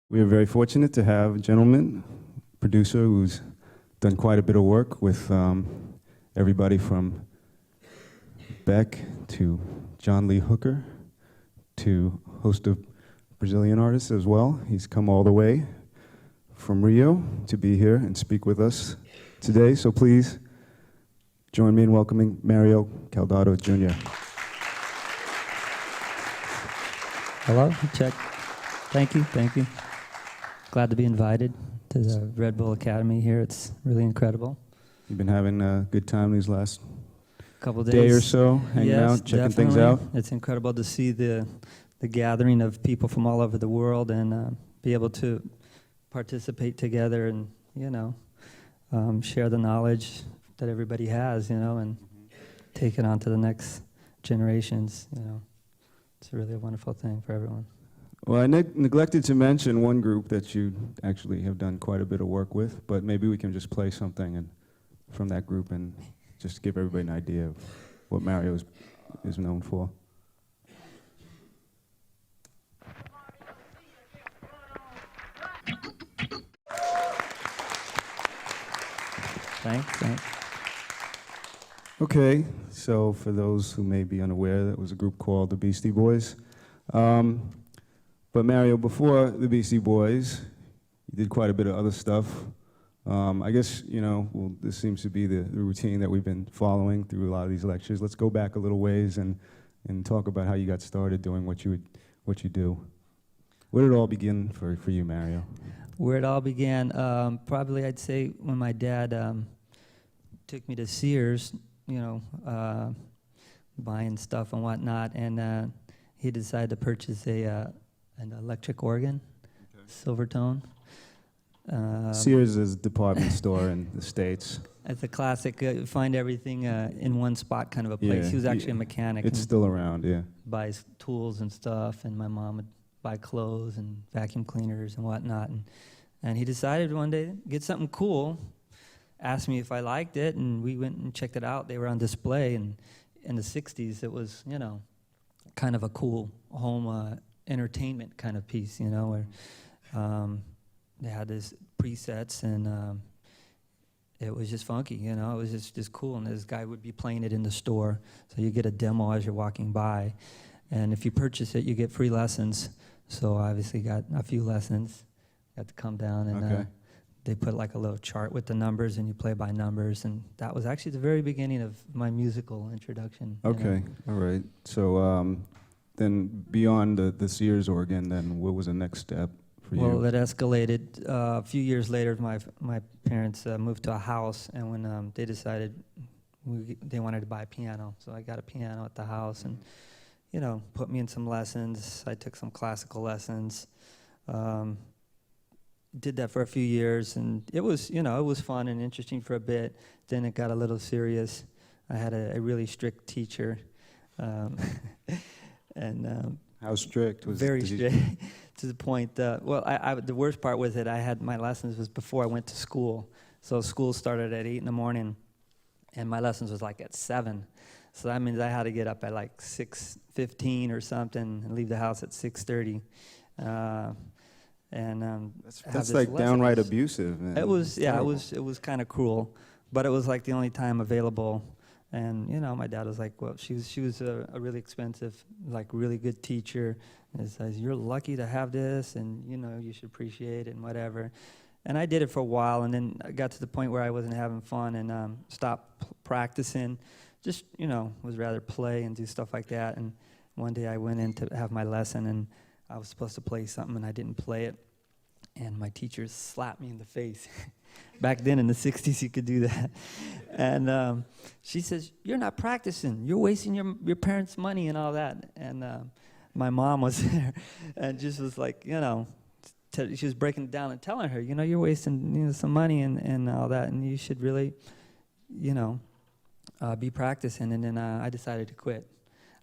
We are very fortunate to have a gentleman, producer, who's done quite a bit of work with everybody from Beck to John Lee Hooker to a host of Brazilian artists as well. He's come all the way from Rio to be here and speak with us today, so please join me in welcoming Mario Caldato Jr. Hello, check. Thank you, thank you. Glad to be invited to the Red Bull Academy here. It's really incredible. You've been having a good time these last Couple days. day or so, hanging out, checking things out. It's incredible to see the gathering of people from all over the world and be able to participate together and, share the knowledge that everybody has, and take it on to the next generations, It's really a wonderful thing for everyone. Well, I neglected to mention one group that you actually have done quite a bit of work with, but maybe we can just play something from that group and just give everybody an idea of what Mario is known for. Thanks. Okay, so for those who may be unaware, that was a group called the Beastie Boys. But Mario, before the Beastie Boys, you did quite a bit of other stuff. I guess, this seems to be the routine that we've been following through a lot of these lectures. Let's go back a little ways and talk about how you got started doing what you do. Where did it all begin for you, Mario? Where it all began, probably I'd say when my dad took me to Sears, buying stuff and whatnot, and he decided to purchase an electric organ, Silvertone. Sears is a department store in the States. It's a classic, find everything in one spot kind of a place. Yeah, he was actually a mechanic. It's still around, yeah. Buys tools and stuff, and my mom would buy clothes and vacuum cleaners and whatnot. And he decided one day to get something cool, asked me if I liked it, and we went and checked it out. They were on display, and in the 60s, it was, kind of a cool home entertainment kind of piece, where they had these presets, and it was just funky, it was just cool. And this guy would be playing it in the store, so you get a demo as you're walking by. And if you purchase it, you get free lessons. So I obviously got a few lessons, got to come down, and they put like a little chart with the numbers, and you play by numbers. And that was actually the very beginning of my musical introduction. Okay, all right. So then beyond the Sears organ, then what was the next step for you? Well, it escalated. A few years later, my parents moved to a house, and when they decided they wanted to buy a piano, so I got a piano at the house, and put me in some lessons. I took some classical lessons. Did that for a few years, and it was fun and interesting for a bit. Then it got a little serious. I had a really strict teacher, and how strict was? Very strict, to the point. The worst part was that I had my lessons was before I went to school. So school started at 8 in the morning, and my lessons was like at 7. So that means I had to get up at like 6:15 or something and leave the house at 6:30. That's like downright abusive, man. It was, yeah, it was kind of cruel, but it was like the only time available. And my dad was like, well, she was a really expensive, like really good teacher, and he says, you're lucky to have this, and you should appreciate it and whatever. And I did it for a while, and then I got to the point where I wasn't having fun and stopped practicing. Just was rather play and do stuff like that. And one day I went in to have my lesson, and I was supposed to play something, and I didn't play it. And my teacher slapped me in the face. Back then in the 60s, you could do that. And she says, you're not practicing. You're wasting your parents' money and all that. And my mom was there and just was like, she was breaking it down and telling her, you're wasting some money and all that. And you should really, be practicing. And then I decided to quit.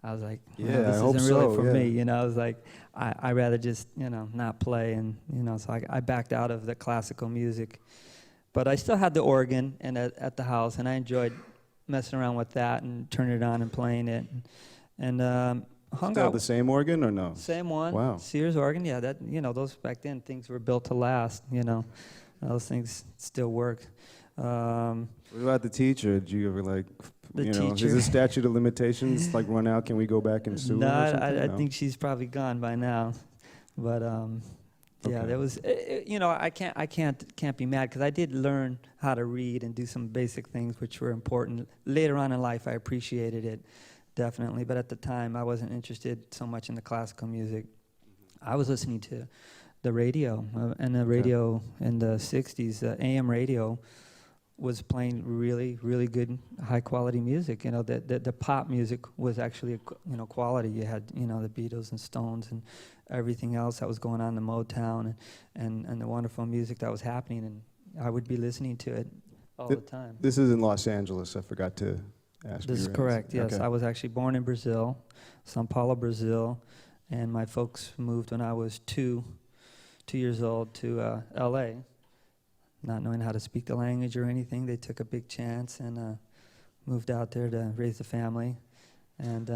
I was like, this isn't really for me. I was like, I rather just, not play. And, so I backed out of the classical music. But I still had the organ and at the house, and I enjoyed messing around with that and turning it on and playing it. And hung Still out. the same organ or no? Same one. Wow. Sears organ. Yeah, that those back then things were built to last. Those things still work. What about the teacher? Did you ever like, The is teacher. the statute of limitations like run out? Can we go back and sue No, her or something? I No? think she's probably gone by now. But yeah, Okay. there was. I can't be mad because I did learn how to read and do some basic things which were important. Later on in life, I appreciated it definitely, but at the time, I wasn't interested so much in the classical music. I was listening to the radio, and the radio in the '60s, AM radio, was playing really, really good, high-quality music. The pop music was actually, quality. You had, the Beatles and Stones and everything else that was going on in the Motown and the wonderful music that was happening, and I would be listening to it all the time. This is in Los Angeles. I forgot to ask. This is correct, yes. Okay. I was actually born in Brazil, São Paulo, Brazil, and my folks moved when I was two years old to L.A., not knowing how to speak the language or anything. They took a big chance and moved out there to raise the family, and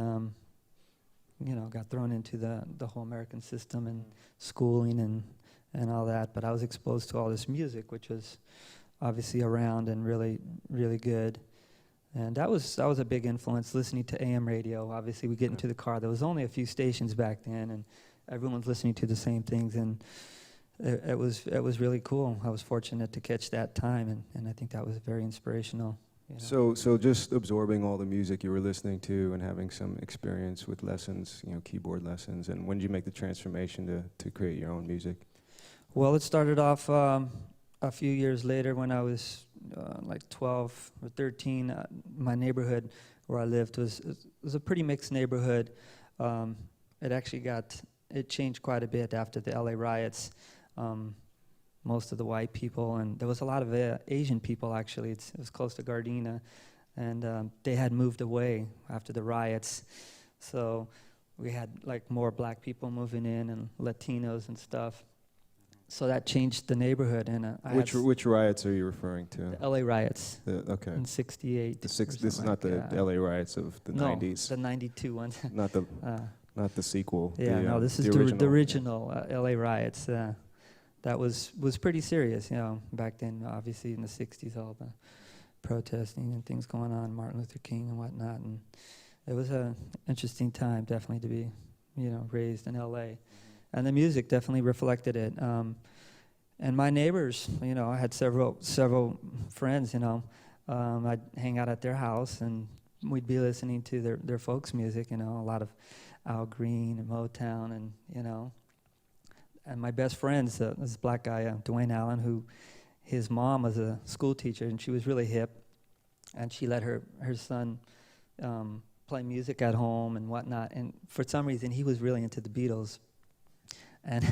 got thrown into the whole American system and schooling and all that. But I was exposed to all this music, which was obviously around and really, really good. And that was a big influence, listening to AM radio. Obviously, we get into the car. There was only a few stations back then, and everyone's listening to the same things. And it was really cool. I was fortunate to catch that time, and I think that was very inspirational. So just absorbing all the music you were listening to and having some experience with lessons, keyboard lessons. And when did you make the transformation to create your own music? Well, it started off a few years later when I was like 12 or 13. My neighborhood where I lived was a pretty mixed neighborhood. It changed quite a bit after the LA riots. Most of the white people, and there was a lot of Asian people actually. It was close to Gardena, and they had moved away after the riots. So we had like more black people moving in and Latinos and stuff. So that changed the neighborhood. And which riots are you referring to? The LA riots. Okay. In '68. This is not the LA riots of the 90s. No, the '92 ones. Not the sequel. Yeah, this is the original LA riots. That was pretty serious, back then. Obviously, in the '60s, all the protesting and things going on, Martin Luther King and whatnot, and it was an interesting time, definitely, to be, raised in LA, and the music definitely reflected it. And my neighbors, I had several friends, I'd hang out at their house, and we'd be listening to their folks' music, a lot of Al Green and Motown, and And my best friend's this black guy, Dwayne Allen, who his mom was a school teacher, and she was really hip, and she let her son play music at home and whatnot. And for some reason, he was really into the Beatles. And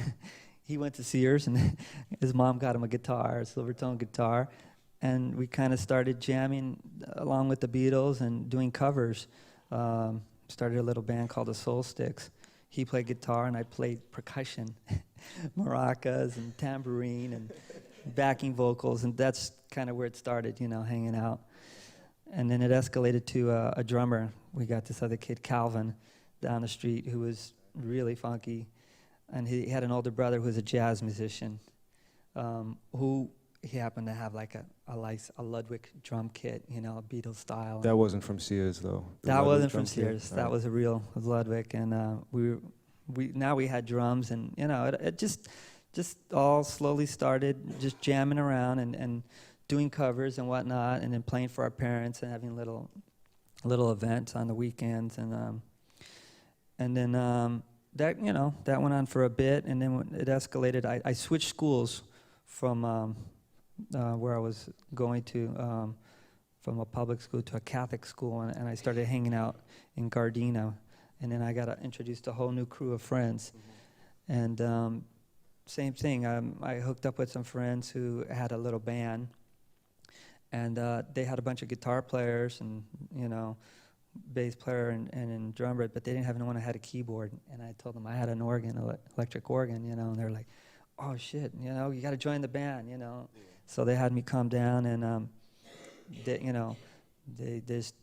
he went to Sears, and his mom got him a guitar, a Silvertone guitar, and we kind of started jamming along with the Beatles and doing covers. Started a little band called the Soul Sticks. He played guitar, and I played percussion, maracas and tambourine and backing vocals, and that's kind of where it started, hanging out. And then it escalated to a drummer. We got this other kid, Calvin, down the street, who was really funky, and he had an older brother who was a jazz musician, who he happened to have like a Ludwig drum kit, a Beatles style. That wasn't from Sears, though. That wasn't from Sears. That was a real Ludwig, and we had drums, and it just all slowly started just jamming around and doing covers and whatnot, and then playing for our parents and having little events on the weekends, and then that went on for a bit, and then when it escalated, I switched schools from where I was going to, from a public school to a Catholic school, and I started hanging out in Gardena, and then I got introduced to a whole new crew of friends, and same thing. I hooked up with some friends who had a little band, and they had a bunch of guitar players and bass player and drummer, but they didn't have anyone who had a keyboard, and I told them I had an organ, electric organ, and they're like, oh shit, you got to join the band, So they had me come down, and they just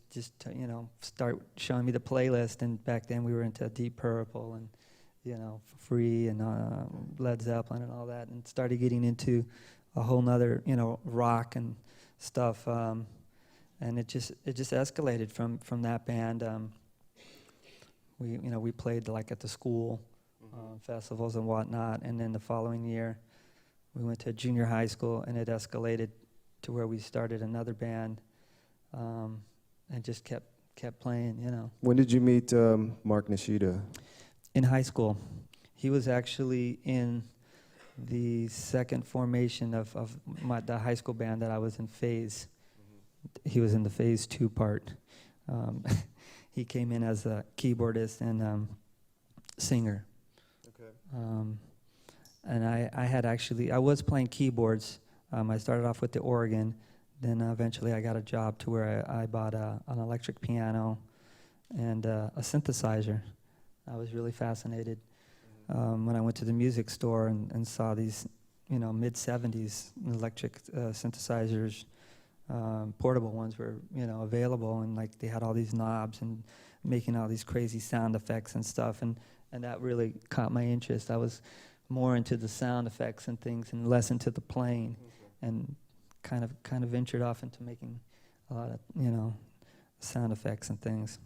you know, start showing me the playlist. And back then we were into Deep Purple and, you know, Free and Led Zeppelin and all that, and started getting into a whole nother, you know, rock and stuff. And it just escalated from that band. We played like at the school festivals and whatnot, and then the following year we went to junior high school, and it escalated to where we started another band, and just kept playing, you know. When did you meet Mark Nishida? In high school. He was actually in the second formation of the high school band that I was in, Phase. He was in the Phase 2 part. He came in as a keyboardist and singer. Okay. And I was playing keyboards. I started off with the organ, then eventually I got a job to where I bought an electric piano and a synthesizer. I was really fascinated when I went to the music store and saw these, you know, mid-'70s electric synthesizers. Portable ones were, you know, available, and like they had all these knobs and making all these crazy sound effects and stuff, and that really caught my interest. I was more into the sound effects and things and less into the playing, and kind of ventured off into making a lot of, you know, sound effects and things.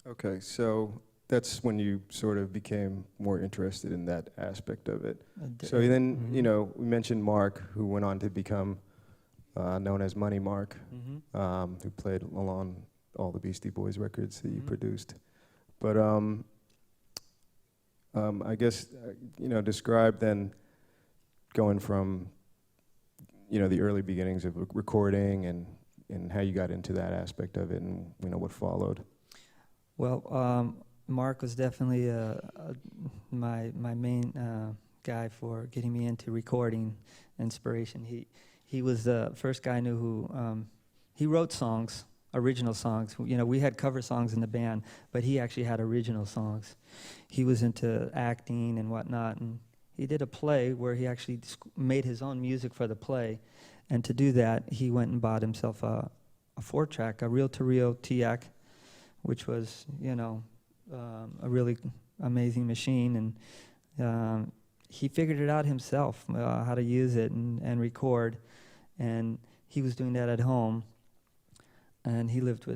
Okay, so that's when you sort of became more interested in that aspect of it. So then, you know, we mentioned Mark, who went on to become known as Money Mark, who played along all the Beastie Boys records that you produced. But I guess, you know, describe then going from, you know, the early beginnings of recording and how you got into that aspect of it, and, you know, what followed. Well, Mark was definitely my main guy for getting me into recording inspiration. He was the first guy I knew who, he wrote songs, original songs. You know, we had cover songs in the band, but he actually had original songs. He was into acting and whatnot, and he did a play where he actually made his own music for the play. And to do that, he went and bought himself a 4-track, a reel-to-reel TIAC, which was, you know, a really amazing machine. And he figured it out himself, how to use it and record. And he was doing that at home. And he lived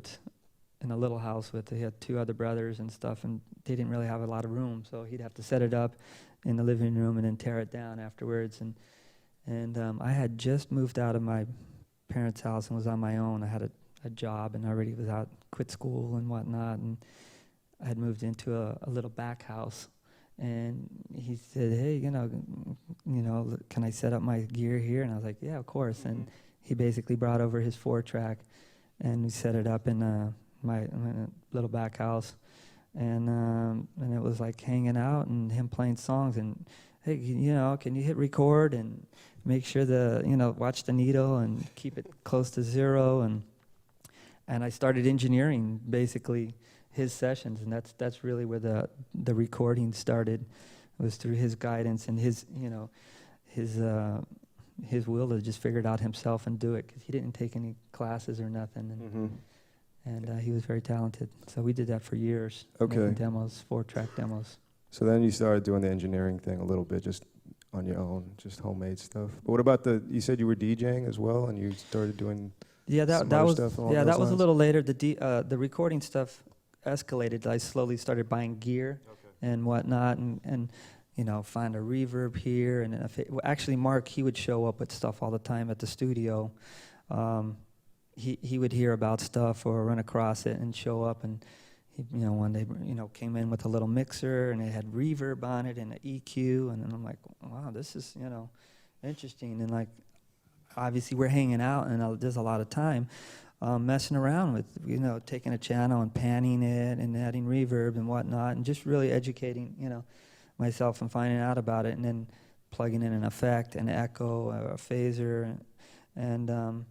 in a little house he had 2 other brothers and stuff, and they didn't really have a lot of room, so he'd have to set it up in the living room and then tear it down afterwards. And I had just moved out of my parents' house and was on my own. I had a job and already was out, quit school and whatnot, and I had moved into a little back house. And he said, "Hey, you know, can I set up my gear here?" And I was like, "Yeah, of course." And he basically brought over his 4-track, and we set it up in my little back house, and it was like hanging out and him playing songs. And, "Hey, you know, can you hit record and make sure watch the needle and keep it close to 0?" And I started engineering basically his sessions, and that's really where the recording started. It was through his guidance and his will to just figure it out himself and do it, because he didn't take any classes or nothing. And he was very talented. So we did that for years. Okay. Making demos, 4-track demos. So then you started doing the engineering thing a little bit, just on your own, just homemade stuff. But what about you said you were DJing as well, and you started doing that was stuff along that those was a lines? little later. The recording stuff escalated. I slowly started buying gear and whatnot, and you know, find a reverb here. And actually, Mark, he would show up with stuff all the time at the studio. He would hear about stuff or run across it and show up, and he, you know, one day, you know, came in with a little mixer and it had reverb on it and an EQ, and I'm like, wow, this is, you know, interesting. And like, obviously we're hanging out, and there's a lot of time messing around with, you know, taking a channel and panning it and adding reverb and whatnot, and just really educating, you know, myself and finding out about it, and then plugging in an effect, an echo, a phaser, and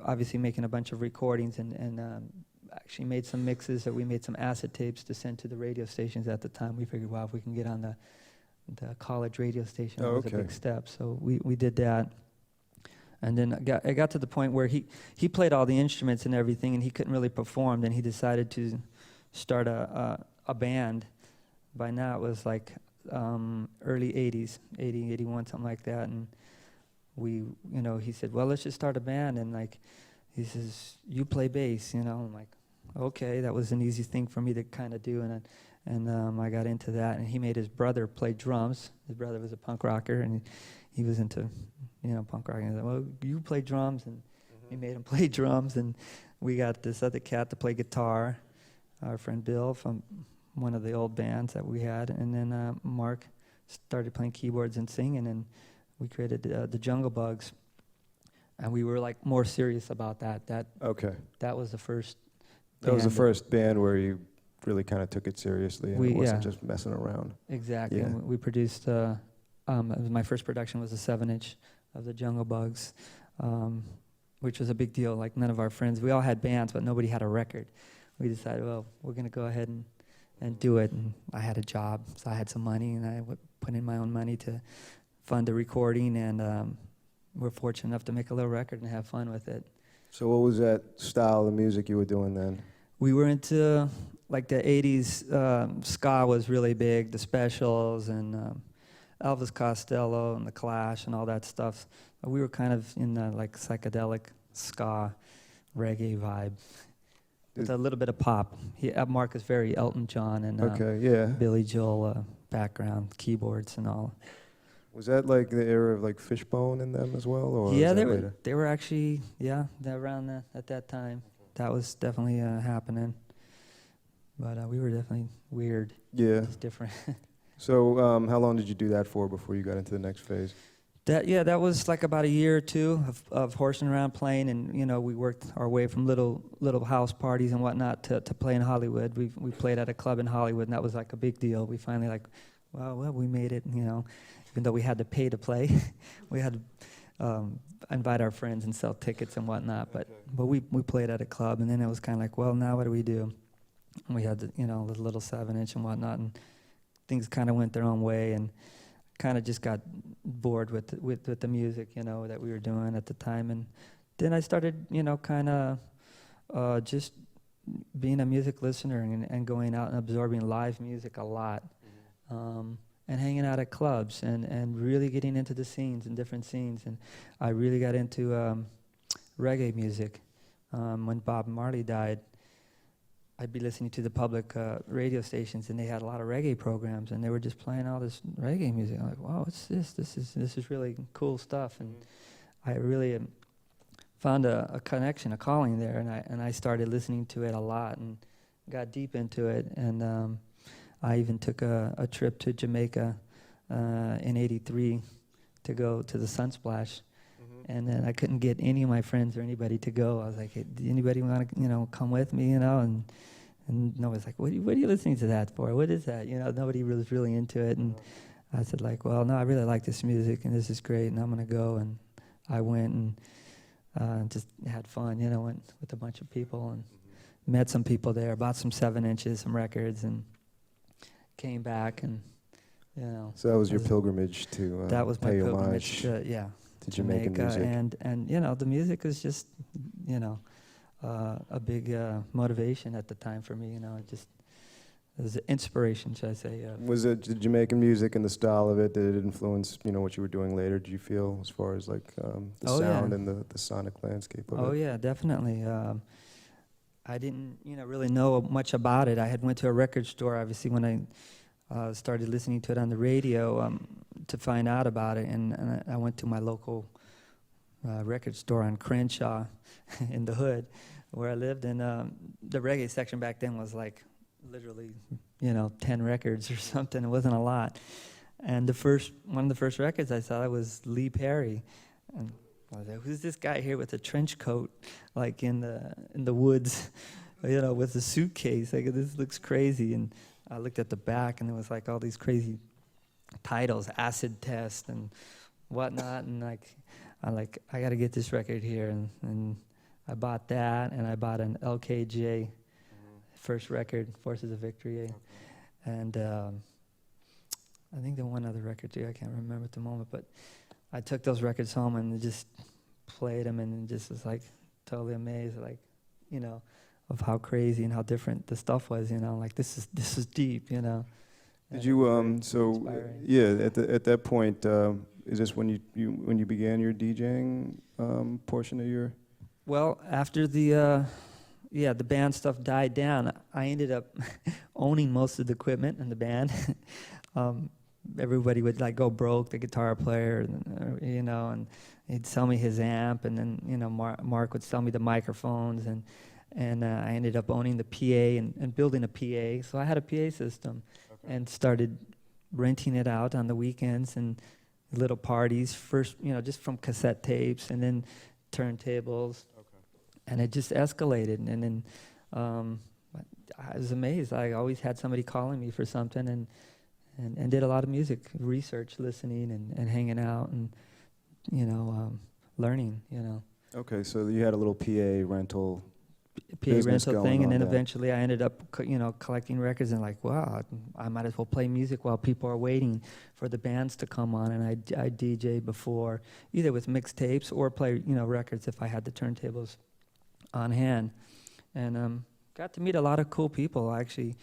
obviously making a bunch of recordings, and actually made some mixes, that we made some acid tapes to send to the radio stations at the time. We figured, wow, if we can get on the college radio station, that was a big step. So we did that. And then it got to the point where he played all the instruments and everything, and he couldn't really perform. Then he decided to start a band. By now it was like early 80s, 80, 81, something like that. And he said, well, let's just start a band. And like, he says, you play bass, I'm like, okay, that was an easy thing for me to kind of do. And I got into that. And he made his brother play drums. His brother was a punk rocker, and he was into, punk rock. And he said, well, you play drums. And he made him play drums. And we got this other cat to play guitar, our friend Bill from one of the old bands that we had. And then Mark started playing keyboards and singing, and we created the Jungle Bugs. And we were like more serious about that. That was the first. That was the first band where you really kind of took it seriously, and it wasn't just messing around. Exactly. Yeah. And we produced. My first production was a 7-inch of the Jungle Bugs, which was a big deal. Like, none of our friends. We all had bands, but nobody had a record. We decided, well, we're gonna go ahead and do it. And I had a job, so I had some money, and I put in my own money to fund the recording, and we're fortunate enough to make a little record and have fun with it. So what was that style of music you were doing then? We were into, like, the 80s, ska was really big, the Specials, and Elvis Costello and the Clash and all that stuff. We were kind of in the, like, psychedelic ska reggae vibe with a little bit of pop. Mark is very Elton John and Billy Joel background, keyboards and all. Was that like the era of like Fishbone and them as well, or yeah, was that they later? They were actually around at that time. That was definitely happening. But we were definitely weird. Yeah, it's different. So how long did you do that for before you got into the next phase? That was like about a year or two of horsing around playing, and we worked our way from little house parties and whatnot to play in Hollywood. We played at a club in Hollywood, and that was like a big deal. We finally well, we made it, even though we had to pay to play. We had to invite our friends and sell tickets and whatnot, but we played at a club, and then it was kind of like, well, now what do we do? And we had the the little 7-inch and whatnot, and things kind of went their own way, and kind of just got bored with the music, that we were doing at the time. And then I started, kind of just being a music listener and going out and absorbing live music a lot, and hanging out at clubs and really getting into the scenes and different scenes. And I really got into reggae music. When Bob Marley died, I'd be listening to the public radio stations, and they had a lot of reggae programs, and they were just playing all this reggae music. I'm like, wow, what's this? This is really cool stuff. And I really found a connection, a calling there, and I started listening to it a lot and got deep into it. And I even took a trip to Jamaica in '83 to go to the Sunsplash. And then I couldn't get any of my friends or anybody to go. I was like, hey, anybody want to, come with me, And nobody's like, what are you listening to that for? What is that? Nobody was really into it. And I said, like, well, no, I really like this music, and this is great, and I'm going to go. And I went and just had fun, went with a bunch of people and met some people there, bought some 7-inches, some records, and came back. And, So that was your pilgrimage to that was my pay pilgrimage homage to Jamaican music. And the music was just a big motivation at the time for me. It was an inspiration, should I say? Was it the Jamaican music and the style of it? Did it influence what you were doing later? Did you feel as far as like the sound and the sonic landscape of it? Oh yeah, definitely. I didn't really know much about it. I had went to a record store obviously when I started listening to it on the radio to find out about it, and I went to my local record store on Crenshaw in the hood where I lived, and the reggae section back then was like literally 10 records or something. It wasn't a lot. And one of the first records I saw was Lee Perry, and I was like, who's this guy here with a trench coat, like in the woods, with a suitcase? Like, this looks crazy. And I looked at the back, and there was like all these crazy titles, Acid Test and whatnot, and I got to get this record here, and I bought that, and I bought an LKJ first record, Forces of Victory, and I think there was one other record too. I can't remember at the moment, but I took those records home and just played them and just was like totally amazed, like, you know, of how crazy and how different the stuff was, you know, like this is deep, you know. Did And you it was very inspiring. yeah, at that point, is this when you began your DJing portion of your? Well, after the band stuff died down, I ended up owning most of the equipment in the band. Everybody would like go broke, the guitar player, and, you know, and he'd sell me his amp, and then, you know, Mark would sell me the microphones, and I ended up owning the PA and building a PA. So I had a PA system, and started renting it out on the weekends and little parties. First, you know, just from cassette tapes, and then turntables. And it just escalated, and then I was amazed. I always had somebody calling me for something, and did a lot of music research, listening, and hanging out, and, you know, learning, you know. Okay, so you had a little PA rental rental thing, and then there. eventually I ended up, you know, collecting records, and like, wow, I might as well play music while people are waiting for the bands to come on, and I DJ before, either with mixtapes or play, you know, records if I had the turntables on hand, and got to meet a lot of cool people. Actually,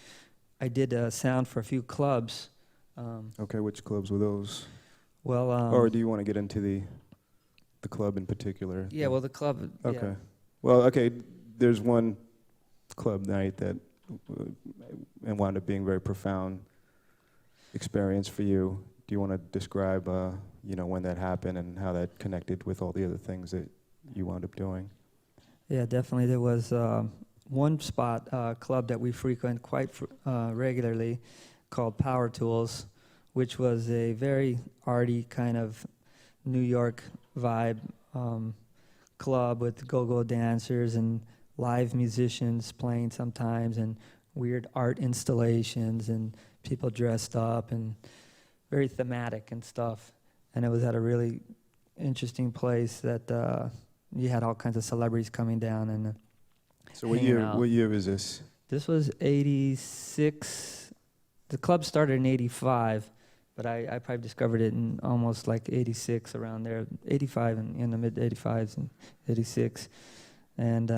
I did sound for a few clubs. Okay, which clubs were those? Well, or do you want to get into the club in particular? yeah, well, the club. Okay. Yeah. Well, okay. There's one club night that and wound up being a very profound experience for you. Do you want to describe, you know, when that happened and how that connected with all the other things that you wound up doing? Yeah, definitely. There was one spot, club that we frequent quite regularly, called Power Tools, which was a very arty kind of New York vibe club with go-go dancers and live musicians playing sometimes, and weird art installations and people dressed up and very thematic and stuff. And it was at a really interesting place that you had all kinds of celebrities coming down and So what year was this? This was 86. The club started in 85, but I probably discovered it in almost like 86, around there, 85 and in the mid 85s and 86, and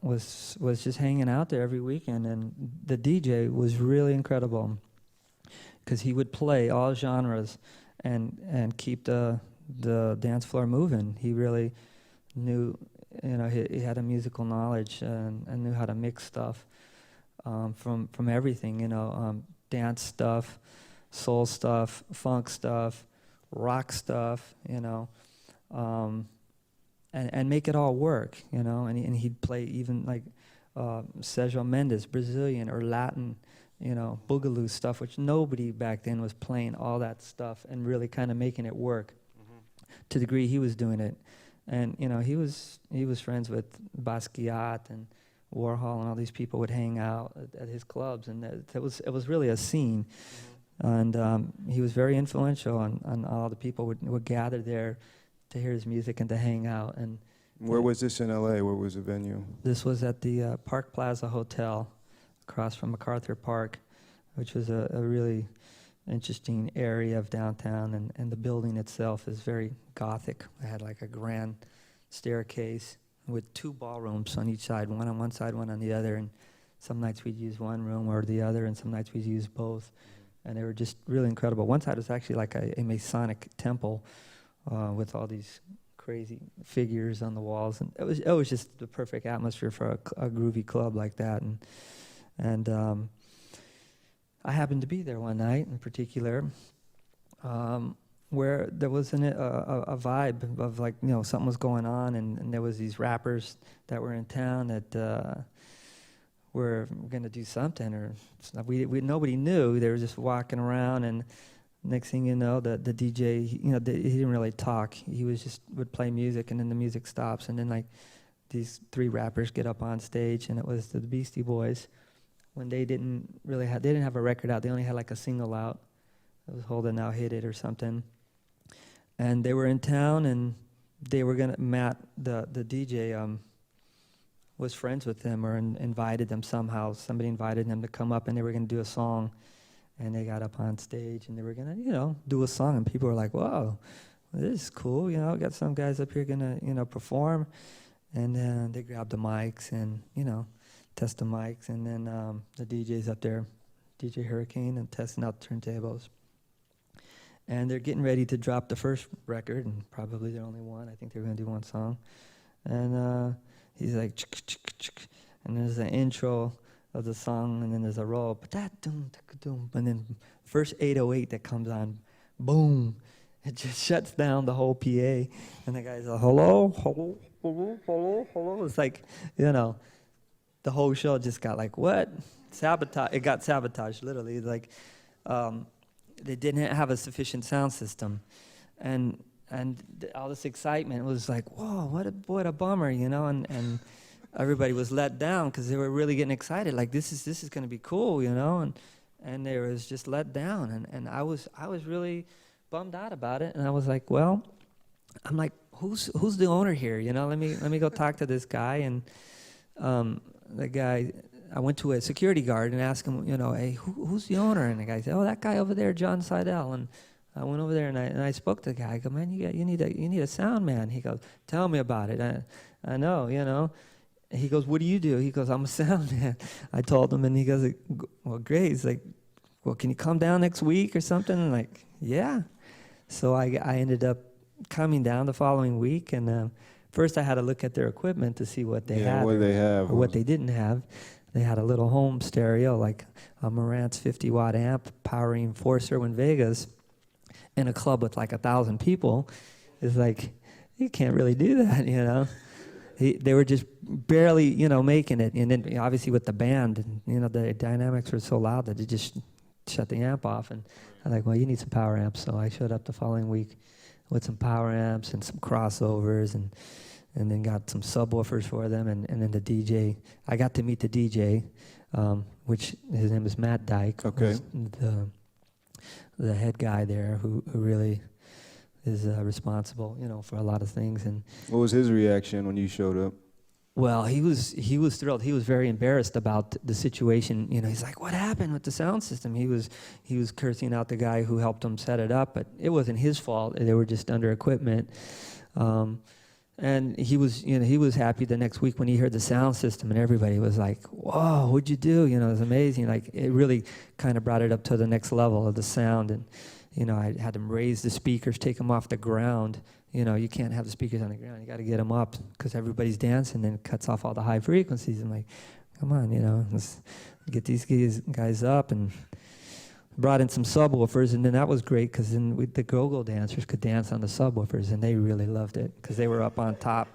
was just hanging out there every weekend. And the DJ was really incredible because he would play all genres and keep the dance floor moving. He really knew, you know, he had a musical knowledge and knew how to mix stuff from everything, you know, dance stuff, soul stuff, funk stuff, rock stuff, you know, and make it all work, you know. And he'd play even like Sergio Mendes, Brazilian or Latin, you know, boogaloo stuff, which nobody back then was playing all that stuff and really kind of making it work to the degree he was doing it. And, you know, he was friends with Basquiat and Warhol, and all these people would hang out at his clubs, and it was really a scene. And he was very influential on all the people would gather there to hear his music and to hang out. And where was this in LA? Where was the venue? This was at the Park Plaza Hotel across from MacArthur Park, which was a really interesting area of downtown, and the building itself is very Gothic. It had like a grand staircase with two ballrooms on each side, one on one side, one on the other, and some nights we'd use one room or the other, and some nights we'd use both, and they were just really incredible. One side was actually like a Masonic temple with all these crazy figures on the walls, and it was just the perfect atmosphere for a groovy club like that. And I happened to be there one night in particular, where there was a vibe of like, you know, something was going on, and there was these rappers that were in town that were going to do something, or we nobody knew. They were just walking around, and next thing you know, the DJ, he didn't really talk. He would play music, and then the music stops, and then like these three rappers get up on stage, and it was the Beastie Boys. When they didn't have a record out. They only had like a single out. It was Hold It Now, Hit It or something. And they were in town, and they were Matt, the DJ, was friends with them or invited them somehow. Somebody invited them to come up, and they were going to do a song. And they got up on stage, and they were going to, you know, do a song. And people were like, whoa, this is cool. You know, got some guys up here gonna, you know, perform. And then they grabbed the mics and, you know, test the mics. And then the DJ's up there, DJ Hurricane, and testing out the turntables. And they're getting ready to drop the first record, and probably they're only one. I think they're going to do one song. And he's like, chick, chick, chick. And there's an intro of the song, and then there's a roll, and then first 808 that comes on, boom, it just shuts down the whole PA. And the guy's like, hello, hello, hello, hello, hello. It's like, you know, the whole show just got like, what? Sabotage. It got sabotaged, literally. Like, they didn't have a sufficient sound system. And all this excitement was like, whoa, what a bummer, you know? And everybody was let down because they were really getting excited. Like, this is going to be cool, you know? And they was just let down. And I was really bummed out about it. And I was like, well, I'm like, who's the owner here? You know, let me go talk to this guy. And the guy, I went to a security guard and asked him, you know, hey, who's the owner? And the guy said, oh, that guy over there, John Seidel. And I went over there and I spoke to the guy. I go, man, you need a sound man. He goes, tell me about it. I know, you know. He goes, what do you do? He goes, I'm a sound man. I told him, and he goes, well, great. He's like, well, can you come down next week or something? And like, yeah. So I ended up coming down the following week, and first I had to look at their equipment to see what they had, what they have, or what they didn't have. They had a little home stereo, like a Marantz 50-watt amp, power reinforcer in Vegas, in a club with like 1,000 people. It's like, you can't really do that, you know. They were just barely, you know, making it. And then obviously with the band, you know, the dynamics were so loud that it just shut the amp off. And I'm like, well, you need some power amps. So I showed up the following week with some power amps and some crossovers, and then got some subwoofers for them. And then the DJ, I got to meet the DJ, which his name is Matt Dyke. Okay. The head guy there who really is responsible, you know, for a lot of things. And what was his reaction when you showed up? well, he was thrilled. He was very embarrassed about the situation. You know, he's like, "What happened with the sound system?" He was cursing out the guy who helped him set it up, but it wasn't his fault. They were just under equipment. And he was happy the next week when he heard the sound system, and everybody was like, "Whoa, what'd you do?" You know, it was amazing. Like, it really kind of brought it up to the next level of the sound. And you know, I had them raise the speakers, take them off the ground. You know, you can't have the speakers on the ground. You got to get them up because everybody's dancing, and it cuts off all the high frequencies. I'm like, come on, you know, let's get these guys up. And brought in some subwoofers, and then that was great because then the go-go dancers could dance on the subwoofers, and they really loved it because they were up on top.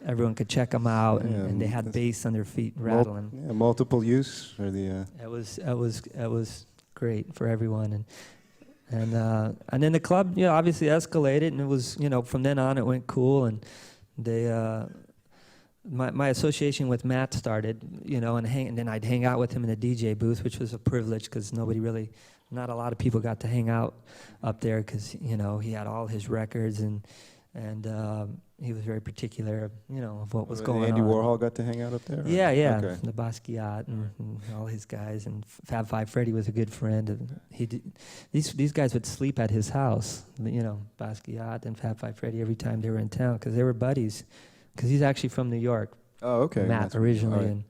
Everyone could check them out, and they had bass on their feet rattling. Multiple use for the. It was great for everyone, and then the club, you know, obviously escalated, and it was, you know, from then on it went cool, and they. My association with Matt started, you know, and then I'd hang out with him in the DJ booth, which was a privilege because not a lot of people got to hang out up there because, you know, he had all his records and he was very particular, you know, of what was going on. Andy Warhol got to hang out up there? Yeah. Okay. The Basquiat and all his guys, and Fab Five Freddy was a good friend. And these guys would sleep at his house, you know, Basquiat and Fab Five Freddy every time they were in town because they were buddies. Because he's actually from New York. Oh, okay. Matt originally.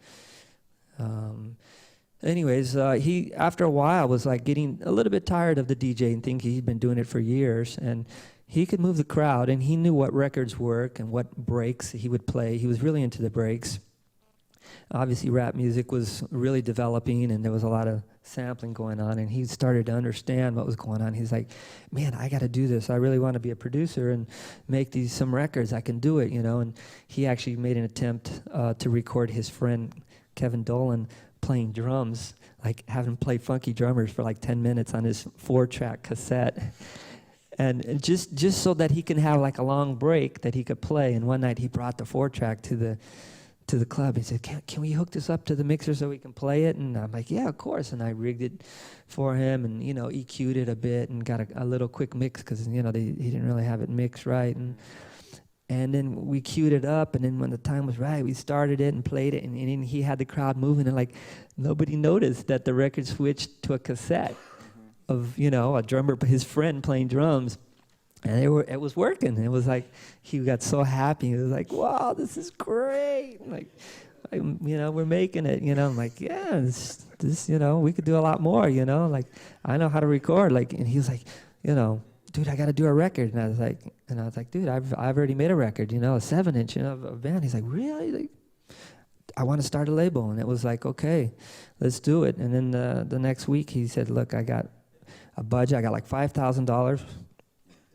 Right. And anyways, he after a while was like getting a little bit tired of the DJing thing. He'd been doing it for years, and he could move the crowd, and he knew what records work and what breaks he would play. He was really into the breaks. Obviously, rap music was really developing, and there was a lot of sampling going on, and he started to understand what was going on. He's like, man, I got to do this. I really want to be a producer and make some records. I can do it, you know. And he actually made an attempt to record his friend Kevin Dolan playing drums, like have him play Funky Drummers for like 10 minutes on his 4-track cassette. And just so that he can have like a long break that he could play. And one night he brought the 4-track to the club. He said, can we hook this up to the mixer so we can play it? And I'm like, yeah, of course. And I rigged it for him and, you know, EQ'd it a bit and got a little quick mix because, you know, he didn't really have it mixed right. And then we queued it up, and then when the time was right, we started it and played it, and then he had the crowd moving, and like nobody noticed that the record switched to a cassette of, you know, a drummer, his friend playing drums. And it was working. It was like he got so happy. He was like, "Wow, this is great!" Like, we're making it. I'm like, "Yeah, this, we could do a lot more." Like, I know how to record. Like, and he was like, "Dude, I got to do a record." And I was like, "Dude, I've already made a record. A 7-inch, of a band." He's like, "Really?" Like, I want to start a label. And it was like, "Okay, let's do it." And then the next week he said, "Look, I got a budget. I got like $5,000.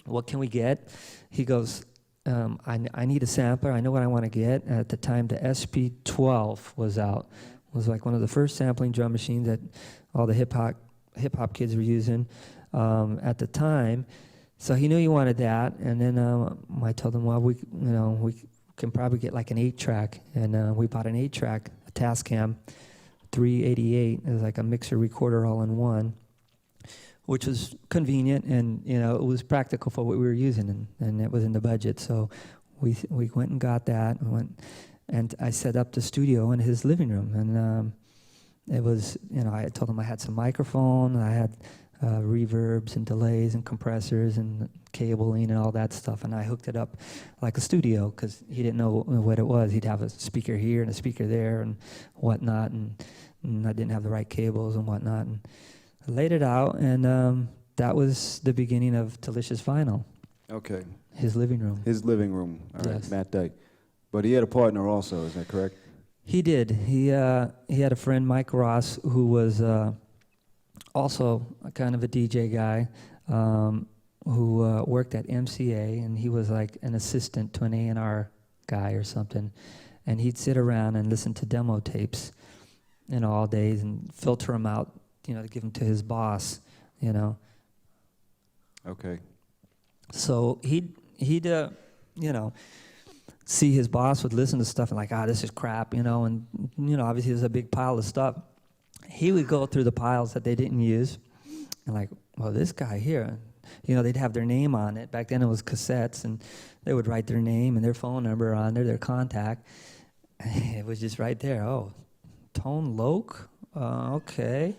What can we get?" He goes, I need a sampler. I know what I want to get. At the time, the SP12 was out. It was like one of the first sampling drum machines that all the hip hop kids were using at the time. So he knew he wanted that. And then I told him, well, we can probably get like an 8-track. And we bought an 8-track, a Tascam 388. It was like a mixer recorder all in one, which was convenient, and it was practical for what we were using, and it was in the budget. So we went and got that, and I set up the studio in his living room, and it was I told him I had some microphone, I had reverbs and delays and compressors and cabling and all that stuff, and I hooked it up like a studio because he didn't know what it was. He'd have a speaker here and a speaker there and whatnot, and I didn't have the right cables and whatnot. And I laid it out, and that was the beginning of Delicious Vinyl. Okay. His living room. His living room. All right, Yes. Matt Dyke. But he had a partner also, is that correct? He did. He had a friend, Mike Ross, who was also a kind of a DJ guy, who worked at MCA, and he was like an assistant to an A&R guy or something. And he'd sit around and listen to demo tapes, all days, and filter them out, to give them to his boss, Okay. So he'd see his boss would listen to stuff and like, this is crap, and, obviously there's a big pile of stuff. He would go through the piles that they didn't use and like, well, this guy here, they'd have their name on it. Back then it was cassettes, and they would write their name and their phone number on there, their contact. It was just right there. Oh, Tone Loke? Okay.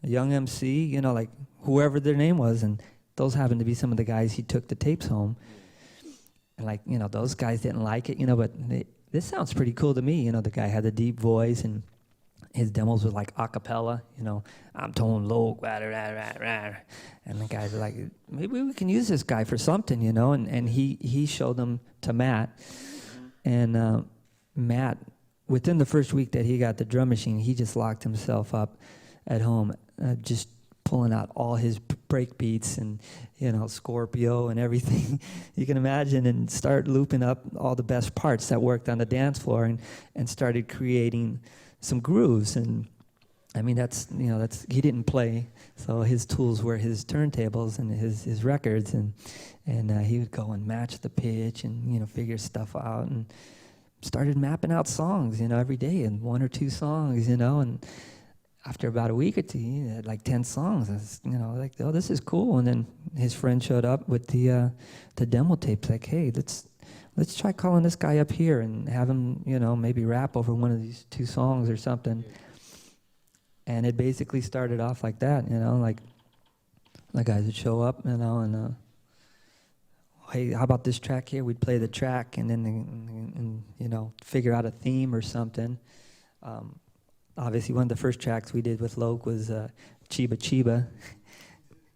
Young MC, like whoever their name was, and those happened to be some of the guys he took the tapes home. And like, those guys didn't like it, but this sounds pretty cool to me. The guy had a deep voice, and his demos were like a cappella, I'm Tone Loke, rah, rah, rah, rah. And the guys were like, maybe we can use this guy for something, and he showed them to Matt. And Matt, within the first week that he got the drum machine, he just locked himself up at home, just pulling out all his break beats and Scorpio and everything you can imagine, and start looping up all the best parts that worked on the dance floor, and started creating some grooves. And I mean, that's he didn't play, so his tools were his turntables and his records, and he would go and match the pitch and figure stuff out, and started mapping out songs every day, and 1 or 2 songs, and after about a week or two, he had like 10 songs. I was, like, oh, this is cool. And then his friend showed up with the demo tapes. Like, hey, let's try calling this guy up here and have him, maybe rap over one of these 2 songs or something. And it basically started off like that. Like the guys would show up, and hey, how about this track here? We'd play the track, and then figure out a theme or something. Obviously, one of the first tracks we did with Loke was Chiba Chiba.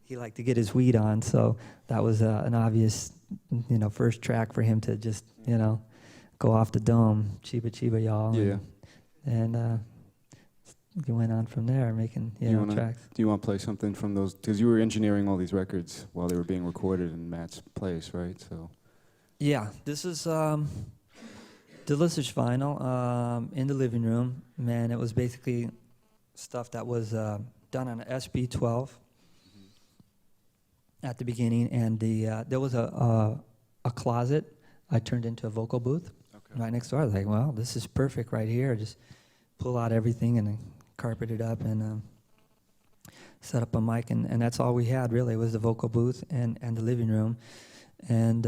He liked to get his weed on, so that was an obvious, first track for him to just, go off the dome. Chiba Chiba, y'all. Yeah. And we went on from there, making tracks. Do you want to play something from those? Because you were engineering all these records while they were being recorded in Matt's place, right? So. Yeah. This is Delicious Vinyl in the living room. Man, it was basically stuff that was done on an SB12 at the beginning, and there was a closet I turned into a vocal booth right next door. I was like, well, this is perfect right here. Just pull out everything and carpet it up and set up a mic, and that's all we had really, was the vocal booth and the living room, and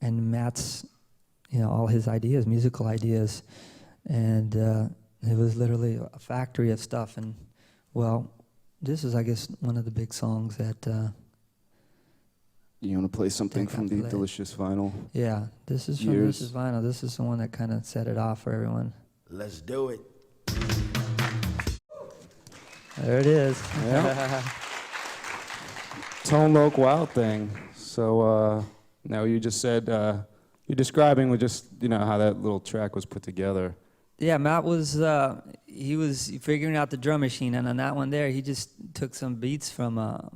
Matt's, all his ideas, musical ideas, and it was literally a factory of stuff. And well, this is, I guess, one of the big songs that You want to play something Take from that the play. Delicious vinyl? Yeah, this is from Years. This is Vinyl. This is the one that kind of set it off for everyone. Let's do it. There it is. Yeah. Tone Loc Wild Thing. So now you just said, you're describing with just, how that little track was put together. Yeah, Matt was he was figuring out the drum machine, and on that one there, he just took some beats from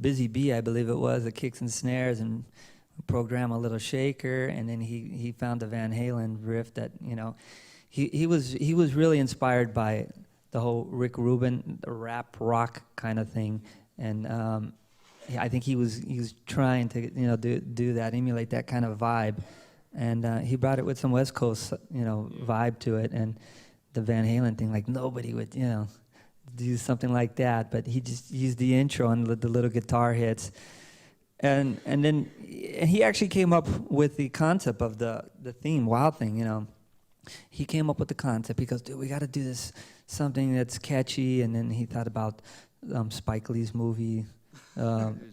Busy Bee, I believe it was, the kicks and snares, and programmed a little shaker, and then he found the Van Halen riff that he was really inspired by the whole Rick Rubin, the rap rock kind of thing, and I think he was trying to do that, emulate that kind of vibe. And he brought it with some West Coast, vibe to it, and the Van Halen thing. Like nobody would, do something like that. But he just used the intro and the little guitar hits, and he actually came up with the concept of the theme, Wild Thing. He came up with the concept. He goes, "Dude, we got to do this something that's catchy." And then he thought about Spike Lee's movie.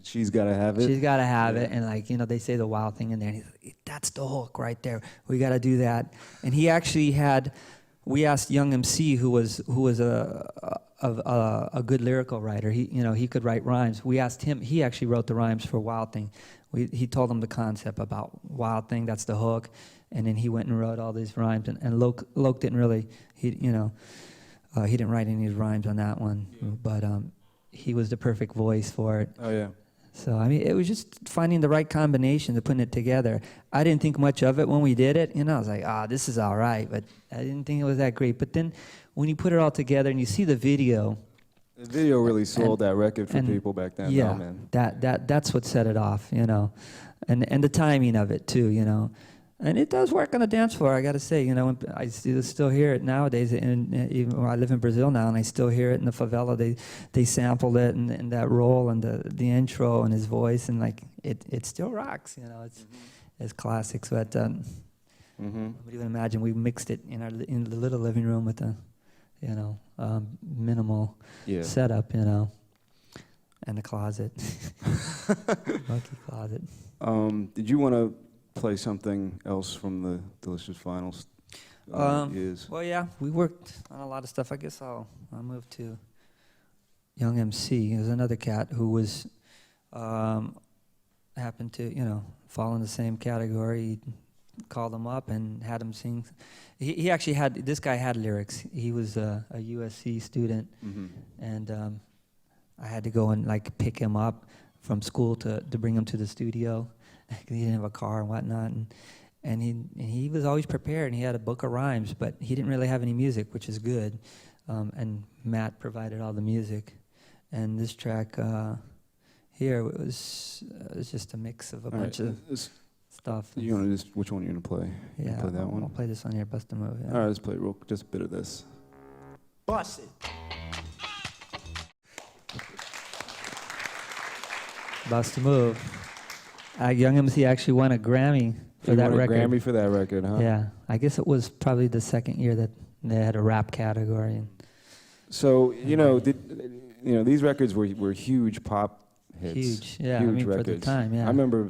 She's Gotta Have It. She's gotta have it, and they say the Wild Thing in there. And he's like, that's the hook right there. We gotta do that. And he actually we asked Young MC, who was a good lyrical writer. He could write rhymes. We asked him. He actually wrote the rhymes for Wild Thing. He told him the concept about Wild Thing. That's the hook. And then he went and wrote all these rhymes. And Loc didn't really. He didn't write any rhymes on that one, but. He was the perfect voice for it. Oh, yeah. So, it was just finding the right combination to putting it together. I didn't think much of it when we did it. I was like, this is all right, but I didn't think it was that great. But then when you put it all together and you see the video. The video really sold that record for people back then. Yeah, oh, man. that's what set it off, and the timing of it too, And it does work on the dance floor, I got to say. I still hear it nowadays. Even I live in Brazil now, and I still hear it in the favela. They sampled it and that roll and the intro and his voice, and it still rocks. It's classics. But nobody would imagine we mixed it in the little living room with the minimal setup, and the closet, monkey closet. Did you want to play something else from the Delicious Vinyls years? Well, yeah, we worked on a lot of stuff. I guess I'll move to Young MC. There's another cat who was happened to fall in the same category. He called him up and had him sing. He actually this guy had lyrics. He was a USC student, and I had to go and pick him up from school to bring him to the studio. He didn't have a car and whatnot, and he was always prepared, and he had a book of rhymes, but he didn't really have any music, which is good. And Matt provided all the music, and this track here was just a mix of a bunch of stuff. You want to which one you gonna play? Yeah, play that one. I'll play this one here, Bust a Move. Yeah. All right, let's play just a bit of this. Bust it. Bust a Move. Young MC actually won a Grammy for that record. Grammy for that record, huh? Yeah, I guess it was probably the second year that they had a rap category. So these records were huge pop hits. Huge, yeah. Huge for records. the time, yeah. I remember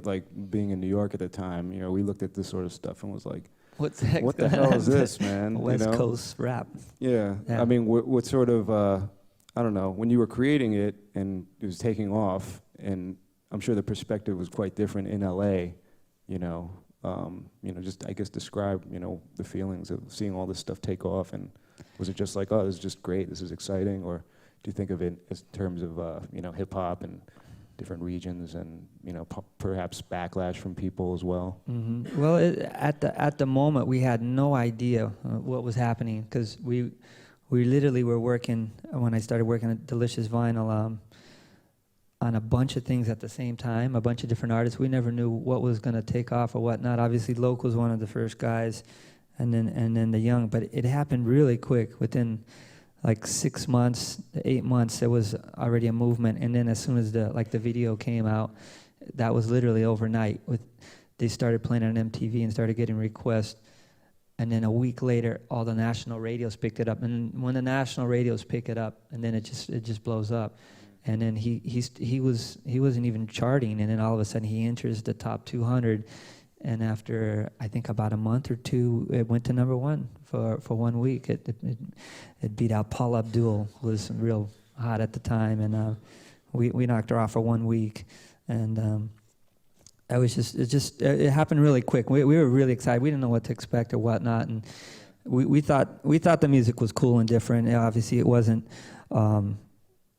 being in New York at the time. We looked at this sort of stuff and was like, what the hell is this, man? West Coast rap. Yeah. Yeah. What sort of I don't know, when you were creating it and it was taking off, and I'm sure the perspective was quite different in LA, just I guess describe, the feelings of seeing all this stuff take off, and was it just like, oh, this is just great, this is exciting, or do you think of it as terms of, hip hop and different regions and, perhaps backlash from people as well? Mm-hmm. Well, at the moment we had no idea what was happening, because we literally were working, when I started working at Delicious Vinyl, on a bunch of things at the same time, a bunch of different artists. We never knew what was going to take off or whatnot. Obviously, Loc was one of the first guys, and then the Young. But it happened really quick. Within 6 months, 8 months, there was already a movement. And then as soon as the video came out, that was literally overnight. They started playing on MTV and started getting requests. And then a week later, all the national radios picked it up. And when the national radios pick it up, and then it just blows up. and then he wasn't even charting, and then all of a sudden he enters the top 200, and after I think about a month or two, it went to number one for 1 week. It beat out Paul Abdul, who was real hot at the time, and we knocked her off for 1 week, and it happened really quick. We were really excited. We didn't know what to expect or whatnot, and we thought the music was cool and different. And obviously, it wasn't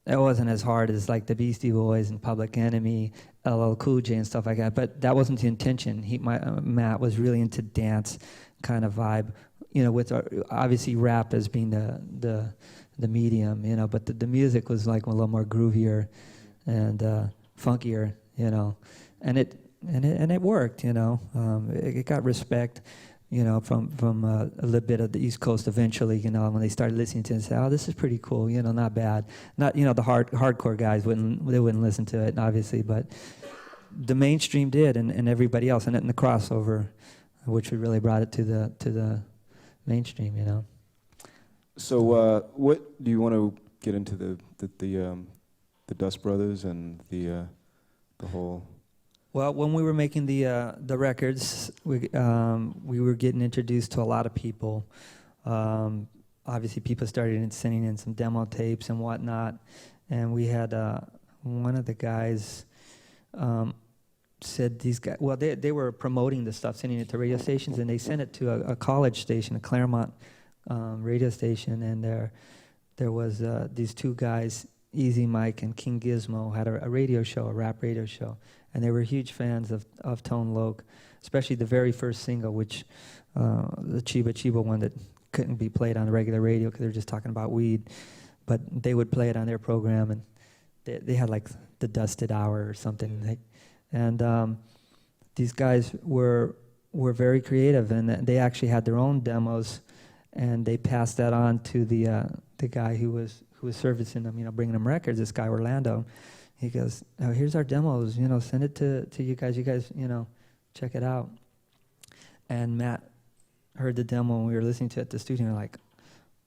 as hard as like the Beastie Boys and Public Enemy, LL Cool J and stuff like that. But that wasn't the intention. Matt was really into dance kind of vibe, with obviously rap as being the medium, But the music was like a little more groovier and funkier, and it worked, It got respect, from a little bit of the East Coast eventually, when they started listening to it and say, oh, this is pretty cool, not bad. Not, the hardcore guys wouldn't listen to it, obviously, but the mainstream did, and everybody else, and the crossover, which really brought it to the mainstream, So, what do you want to get into the Dust Brothers and the whole? Well, when we were making the records, we were getting introduced to a lot of people. Obviously, people started sending in some demo tapes and whatnot, and we had one of the guys said these guys. Well, they were promoting the stuff, sending it to radio stations, and they sent it to a college station, a Claremont radio station, and there was these two guys, Easy Mike and King Gizmo, had a radio show, a rap radio show. And they were huge fans of Tone Loc, especially the very first single, which the Chiba Chiba one that couldn't be played on the regular radio because they were just talking about weed. But they would play it on their program, and they had like the Dusted Hour or something. And these guys were very creative, and they actually had their own demos, and they passed that on to the guy who was servicing them, bringing them records. This guy Orlando. He goes, oh, here's our demos, send it to you guys. You guys, check it out. And Matt heard the demo, and we were listening to it at the studio, and we're like,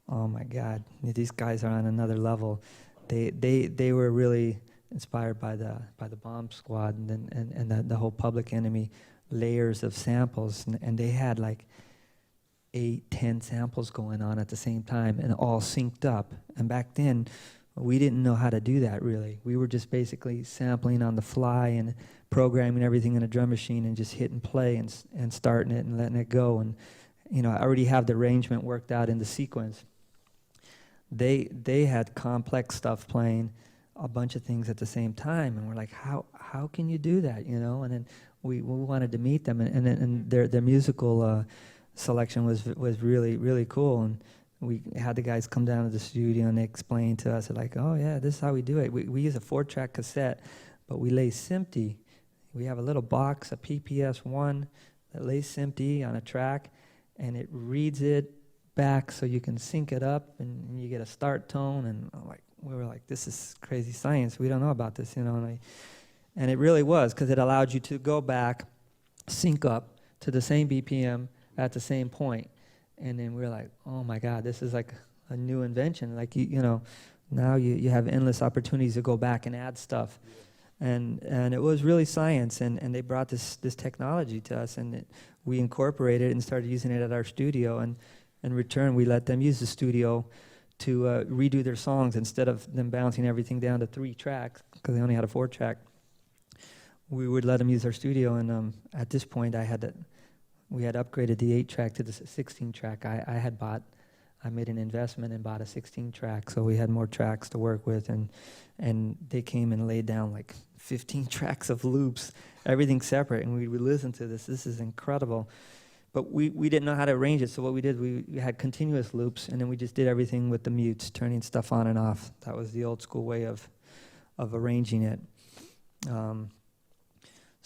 oh my God, these guys are on another level. They were really inspired by the Bomb Squad and the whole Public Enemy layers of samples, and they had like 8-10 samples going on at the same time, and all synced up. And back then, we didn't know how to do that, really. We were just basically sampling on the fly and programming everything in a drum machine and just hitting play and starting it and letting it go. And, I already have the arrangement worked out in the sequence. They had complex stuff playing, a bunch of things at the same time. And we're like, how can you do that, And then we wanted to meet them. And their musical selection was really, really cool. And we had the guys come down to the studio and they explained to us, like, oh yeah, this is how we do it. We use a 4-track cassette, but we lay SMPTE. We have a little box, a PPS-1, that lays SMPTE on a track, and it reads it back so you can sync it up, and you get a start tone. And we were like, this is crazy science. We don't know about this, And it really was, because it allowed you to go back, sync up to the same BPM at the same point. And then we were like, oh my God, this is like a new invention. Like, now you have endless opportunities to go back and add stuff. And it was really science, and they brought this technology to us, and we incorporated it and started using it at our studio. And in return, we let them use the studio to redo their songs instead of them bouncing everything down to 3 tracks, because they only had a 4-track. We would let them use our studio, and at this point, we had upgraded the 8-track to the 16-track. I made an investment and bought a 16-track, so we had more tracks to work with, and they came and laid down like 15 tracks of loops, everything separate, and we would listen to this. This is incredible. But we didn't know how to arrange it, so what we did, we had continuous loops, and then we just did everything with the mutes, turning stuff on and off. That was the old school way of arranging it.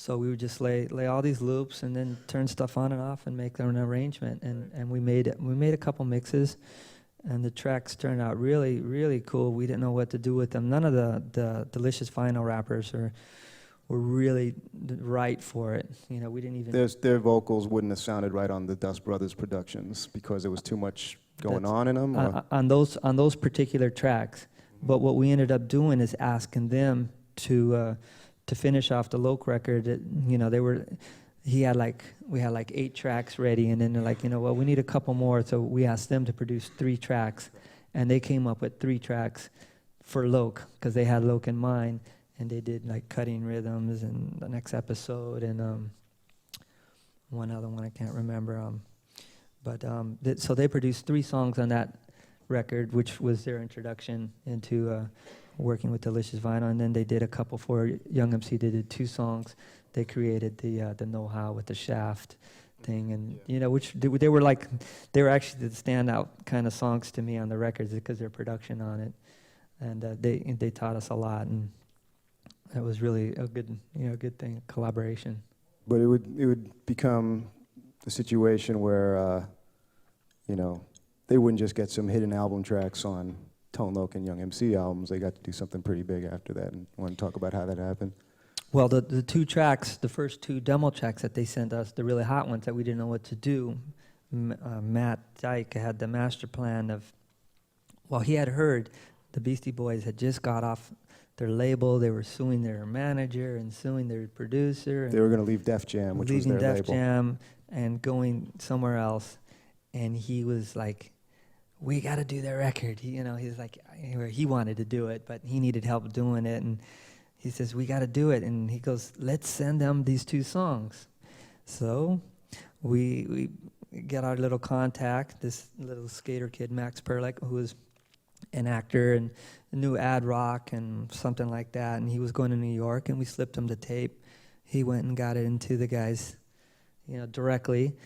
So we would just lay all these loops and then turn stuff on and off and make an arrangement. And we made a couple mixes, and the tracks turned out really, really cool. We didn't know what to do with them. None of the Delicious Vinyl rappers were really right for it. We didn't even... Their vocals wouldn't have sounded right on the Dust Brothers productions because there was too much going on in them? On those particular tracks, But what we ended up doing is asking them to finish off the Loke record. You know, we had like 8 tracks ready, and then they're like, you know, well, we need a couple more. So we asked them to produce 3 tracks, and they came up with 3 tracks for Loke because they had Loke in mind, and they did like Cutting Rhythms and the next episode and one other one I can't remember. So they produced 3 songs on that record, which was their introduction into working with Delicious Vinyl, and then they did a couple for Young MC. They did 2 songs. They created the know-how with the shaft thing, and you know, which they were actually the standout kind of songs to me on the records because their production on it, and they taught us a lot, and it was really a good thing, collaboration. But it would become a situation where you know, they wouldn't just get some hidden album tracks on Tone Loc and Young MC albums. They got to do something pretty big after that. And want to talk about how that happened? Well, the 2 tracks, the first 2 demo tracks that they sent us, the really hot ones that we didn't know what to do, Matt Dyke had the master plan of, well, he had heard the Beastie Boys had just got off their label. They were suing their manager and suing their producer. And they were going to leave Def Jam, which was their label. Leaving Def Jam and going somewhere else. And he was like, we got to do their record. He's like, he wanted to do it, but he needed help doing it. And he says, we got to do it. And he goes, let's send them these 2 songs. So we get our little contact, this little skater kid, Max Perlick, who was an actor and knew ad rock and something like that. And he was going to New York, and we slipped him the tape. He went and got it into the guys, directly.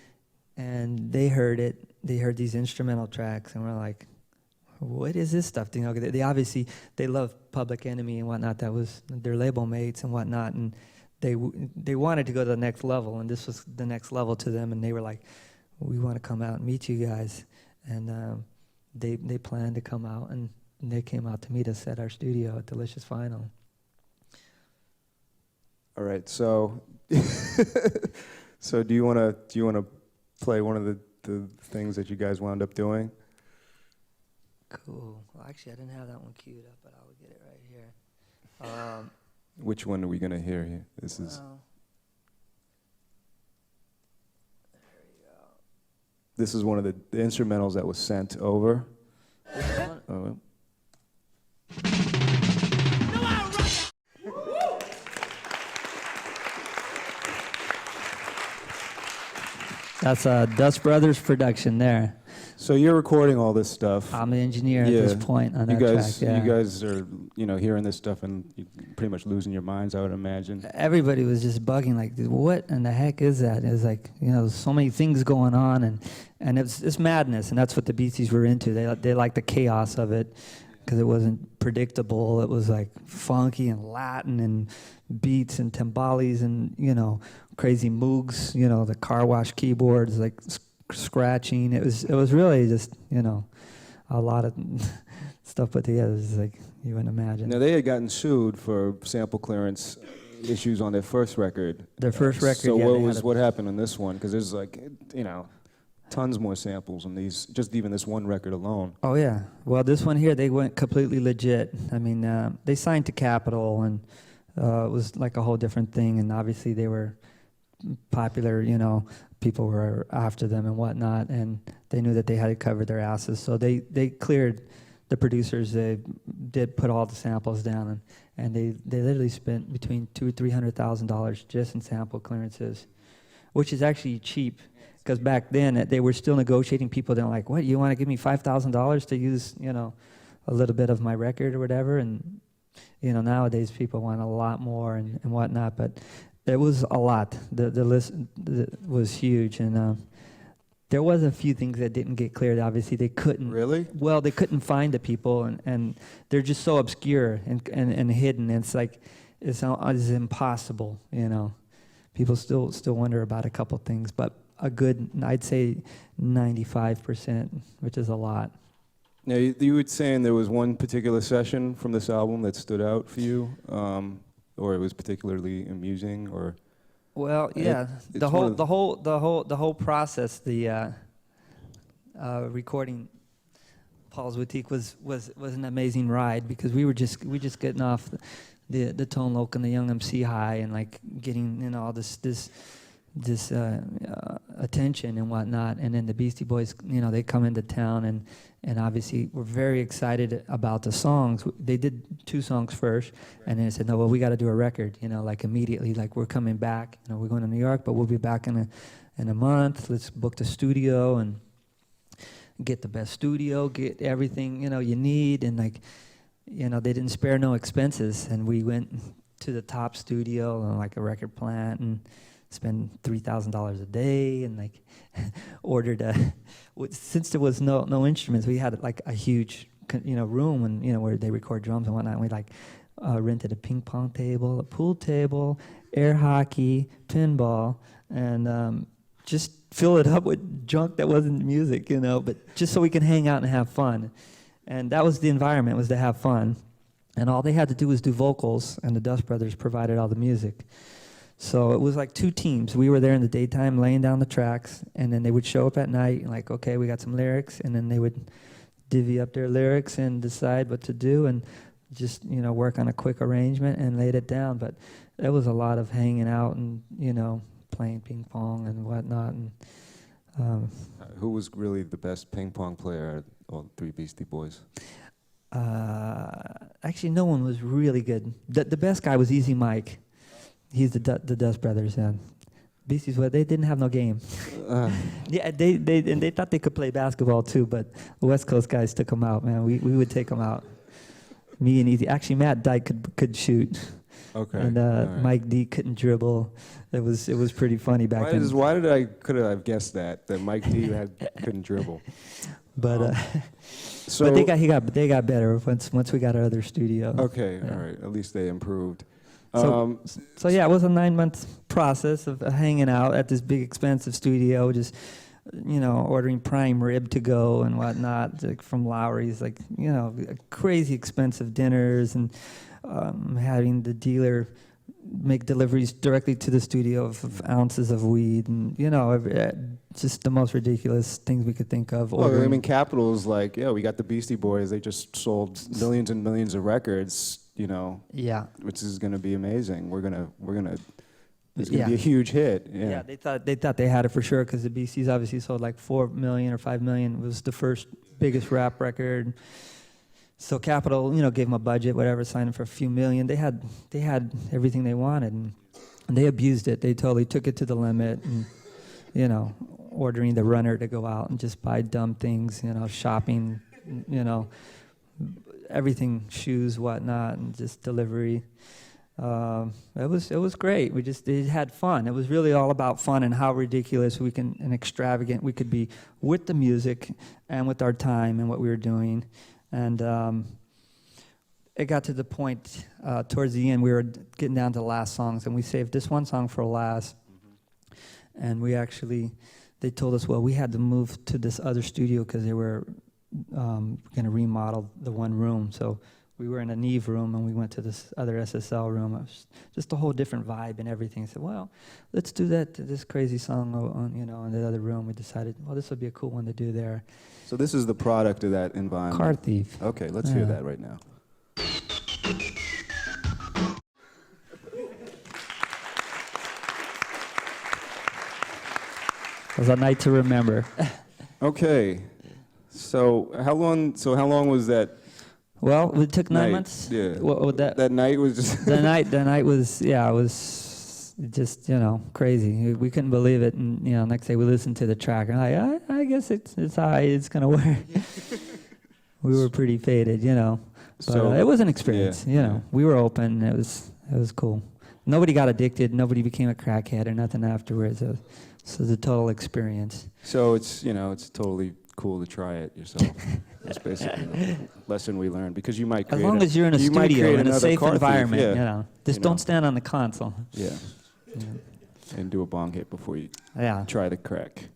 And they heard it. They heard these instrumental tracks, and we're like, "What is this stuff?" They obviously love Public Enemy and whatnot. That was their label mates and whatnot, and they wanted to go to the next level, and this was the next level to them. And they were like, "We want to come out and meet you guys." And they planned to come out, and they came out to meet us at our studio at Delicious Vinyl. All right, so so do you want to play one of the things that you guys wound up doing? Cool. Well, actually, I didn't have that one queued up, but I'll get it right here. Which one are we going to hear here? This is... There you go. This is one of the instrumentals that was sent over. This one? Oh, That's Dust Brothers production there. so you're recording all this stuff. I'm the engineer at this point on that track. Yeah. You guys are, hearing this stuff and you're pretty much losing your minds, I would imagine. Everybody was just bugging, like, what in the heck is that? It's like, so many things going on, and it's madness, and that's what the Beasties were into. They liked the chaos of it because it wasn't predictable. It was like funky and Latin and beats and timbales and, crazy moogs, the car wash keyboards, like scratching. It was really just, a lot of stuff put together. It's like you wouldn't imagine. Now, they had gotten sued for sample clearance issues on their first record. Their first record, So yeah. what happened on this one? Because there's tons more samples on these, just even this one record alone. Oh, yeah. Well, this one here, they went completely legit. I mean, they signed to Capitol, and it was like a whole different thing, and obviously they were popular, people were after them and whatnot, and they knew that they had to cover their asses. So they cleared the producers. They did put all the samples down, and they literally spent between $200,000-$300,000 just in sample clearances, which is actually cheap, because back then they were still negotiating. People didn't like, what, you want to give me $5,000 to use, a little bit of my record or whatever? And nowadays people want a lot more and whatnot, but it was a lot. The list was huge, and there was a few things that didn't get cleared. Obviously, they couldn't. Really? Well, they couldn't find the people, and they're just so obscure and hidden. It's like it's impossible. People still wonder about a couple things, but a good, I'd say, 95%, which is a lot. Now, you were saying there was one particular session from this album that stood out for you, or it was particularly amusing, or? Well, yeah, the whole process, the recording Paul's Boutique was an amazing ride because we just getting off the Tone Loc and the Young MC high and like getting all this attention and whatnot, and then the Beastie Boys, they come into town and obviously we're very excited about the songs. They did 2 songs first, and then they said, no, well, we got to do a record, like immediately, like we're coming back, we're going to New York, but we'll be back in a month. Let's book the studio and get the best studio, get everything you need, and like they didn't spare no expenses, and we went to the top studio and like a record plant and spend $3,000 a day and like ordered since there was no instruments, we had like a huge room and where they record drums and whatnot, and we like rented a ping pong table, a pool table, air hockey, pinball, and just fill it up with junk that wasn't music, but just so we can hang out and have fun. And that was the environment, was to have fun. And all they had to do was do vocals, and the Dust Brothers provided all the music. So it was like 2 teams. We were there in the daytime laying down the tracks, and then they would show up at night and like, okay, we got some lyrics, and then they would divvy up their lyrics and decide what to do and just, work on a quick arrangement and laid it down. But there was a lot of hanging out and, playing ping pong and whatnot. And Who was really the best ping pong player out of all 3 Beastie Boys? Actually, no one was really good. The best guy was Easy Mike. He's the Dust Brothers, and Beasties, they didn't have no game. Yeah, they thought they could play basketball too, but the West Coast guys took them out, man. We would take them out. Me and Easy. Actually, Matt Dyke could shoot. Okay. And right. Mike D couldn't dribble. It was pretty funny back then. Why could I have guessed that Mike D couldn't dribble? But so but they got better once we got our other studio. Okay, Yeah. all right. At least they improved. So yeah, it was a 9-month process of hanging out at this big expensive studio, just ordering prime rib to go and whatnot, like from Lowry's, like crazy expensive dinners, and having the dealer make deliveries directly to the studio of ounces of weed, and just the most ridiculous things we could think of. Well, I mean, Capitol's like, we got the Beastie Boys. They just sold millions and millions of records. Yeah. Which is going to be amazing. It's going to be a huge hit. Yeah, they thought they had it for sure because the Beasties obviously sold like 4 million or 5 million. It was the first biggest rap record. So Capitol, gave them a budget, whatever, signed them for a few million. They had everything they wanted, and they abused it. They totally took it to the limit, and ordering the runner to go out and just buy dumb things, shopping, everything, shoes, whatnot, and just delivery. It was great. It had fun. It was really all about fun and how ridiculous and extravagant we could be with the music and with our time and what we were doing. And it got to the point towards the end we were getting down to the last songs, and we saved this one song for last. Mm-hmm. And they told us, well, we had to move to this other studio because they were going to remodel the one room. So we were in a Neve room, and we went to this other SSL room. It was just a whole different vibe and everything. I said, well, let's do this crazy song in the other room. We decided, well, this would be a cool one to do there. So this is the product of that environment. Car Thief. Okay, let's hear that right now. It was a night to remember. Okay. So how long was that? Well, it took 9 night? months. Yeah. That night was just the night was it was just crazy. We couldn't believe it, and next day we listened to the track, and I guess it's how it's gonna work. We were pretty faded, but it was an experience. We were open. It was cool. Nobody got addicted. Nobody became a crackhead or nothing afterwards. So the total experience. So it's totally cool to try it yourself. That's basically the lesson we learned, because you might create as long as you're in a studio in a safe environment, Thief, just don't stand on the console. Yeah. And do a bong hit before you Yeah. try the crack.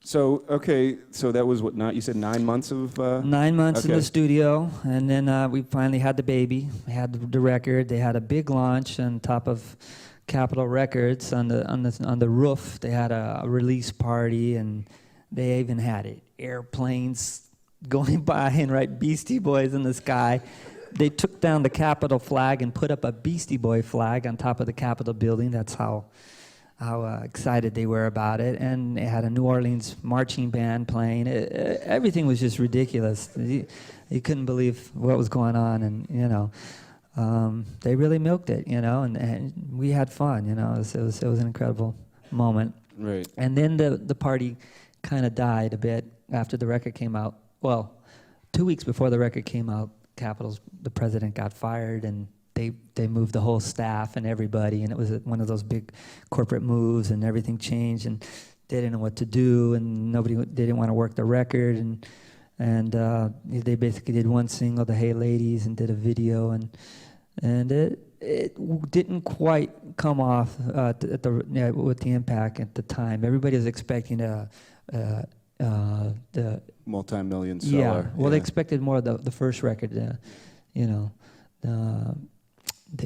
So that was you said 9 months of 9 months in okay. the studio, and then we finally had the baby. We had the record. They had a big launch on top of Capitol Records on the roof. They had a release party, and They even had airplanes going by and write Beastie Boys in the sky. They took down the Capitol flag and put up a Beastie Boy flag on top of the Capitol building. That's how excited they were about it. And they had a New Orleans marching band playing. Everything was just ridiculous. You couldn't believe what was going on, and they really milked it, and we had fun. It was an incredible moment. Right. And then the party kind of died a bit after the record came out. Well, 2 weeks before the record came out, the president got fired, and they moved the whole staff and everybody, and it was one of those big corporate moves, and everything changed, and they didn't know what to do, and they didn't want to work the record, and they basically did one single, the Hey Ladies, and did a video, and it didn't quite come off with the impact at the time. Everybody was expecting the Multi-million seller. yeah. Well, they expected more of the first record, the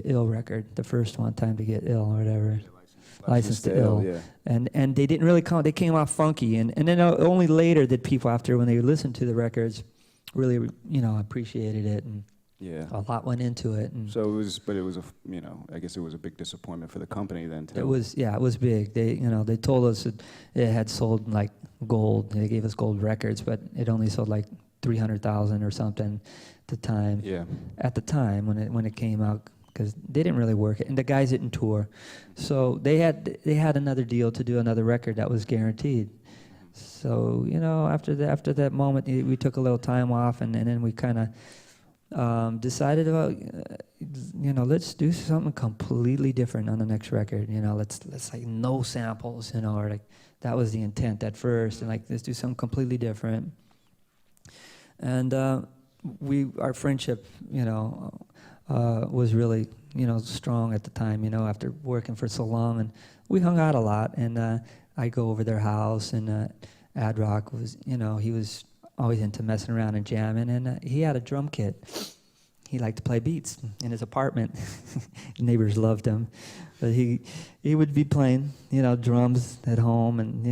Ill record, the first one, Time to Get Ill or whatever. License to Ill. Yeah. And they didn't really come. They came off funky, and then only later did people, after when they listened to the records, really appreciated it, and Yeah. a lot went into it. And So it was, but it was I guess it was a big disappointment for the company then too. it was big. They told us it had sold like gold. They gave us gold records, but it only sold like 300,000 or something at the time. Yeah. At the time when it came out, because they didn't really work it, and the guys didn't tour, so they had another deal to do another record that was guaranteed. So after that moment, we took a little time off, and then we kind of decided about let's do something completely different on the next record. Let's like no samples, or like that was the intent at first, and like let's do something completely different. And our friendship was really strong at the time, after working for so long, and we hung out a lot, and I go over their house, and Ad Rock was he was always into messing around and jamming, and he had a drum kit. He liked to play beats in his apartment. Neighbors loved him, but he would be playing drums at home, and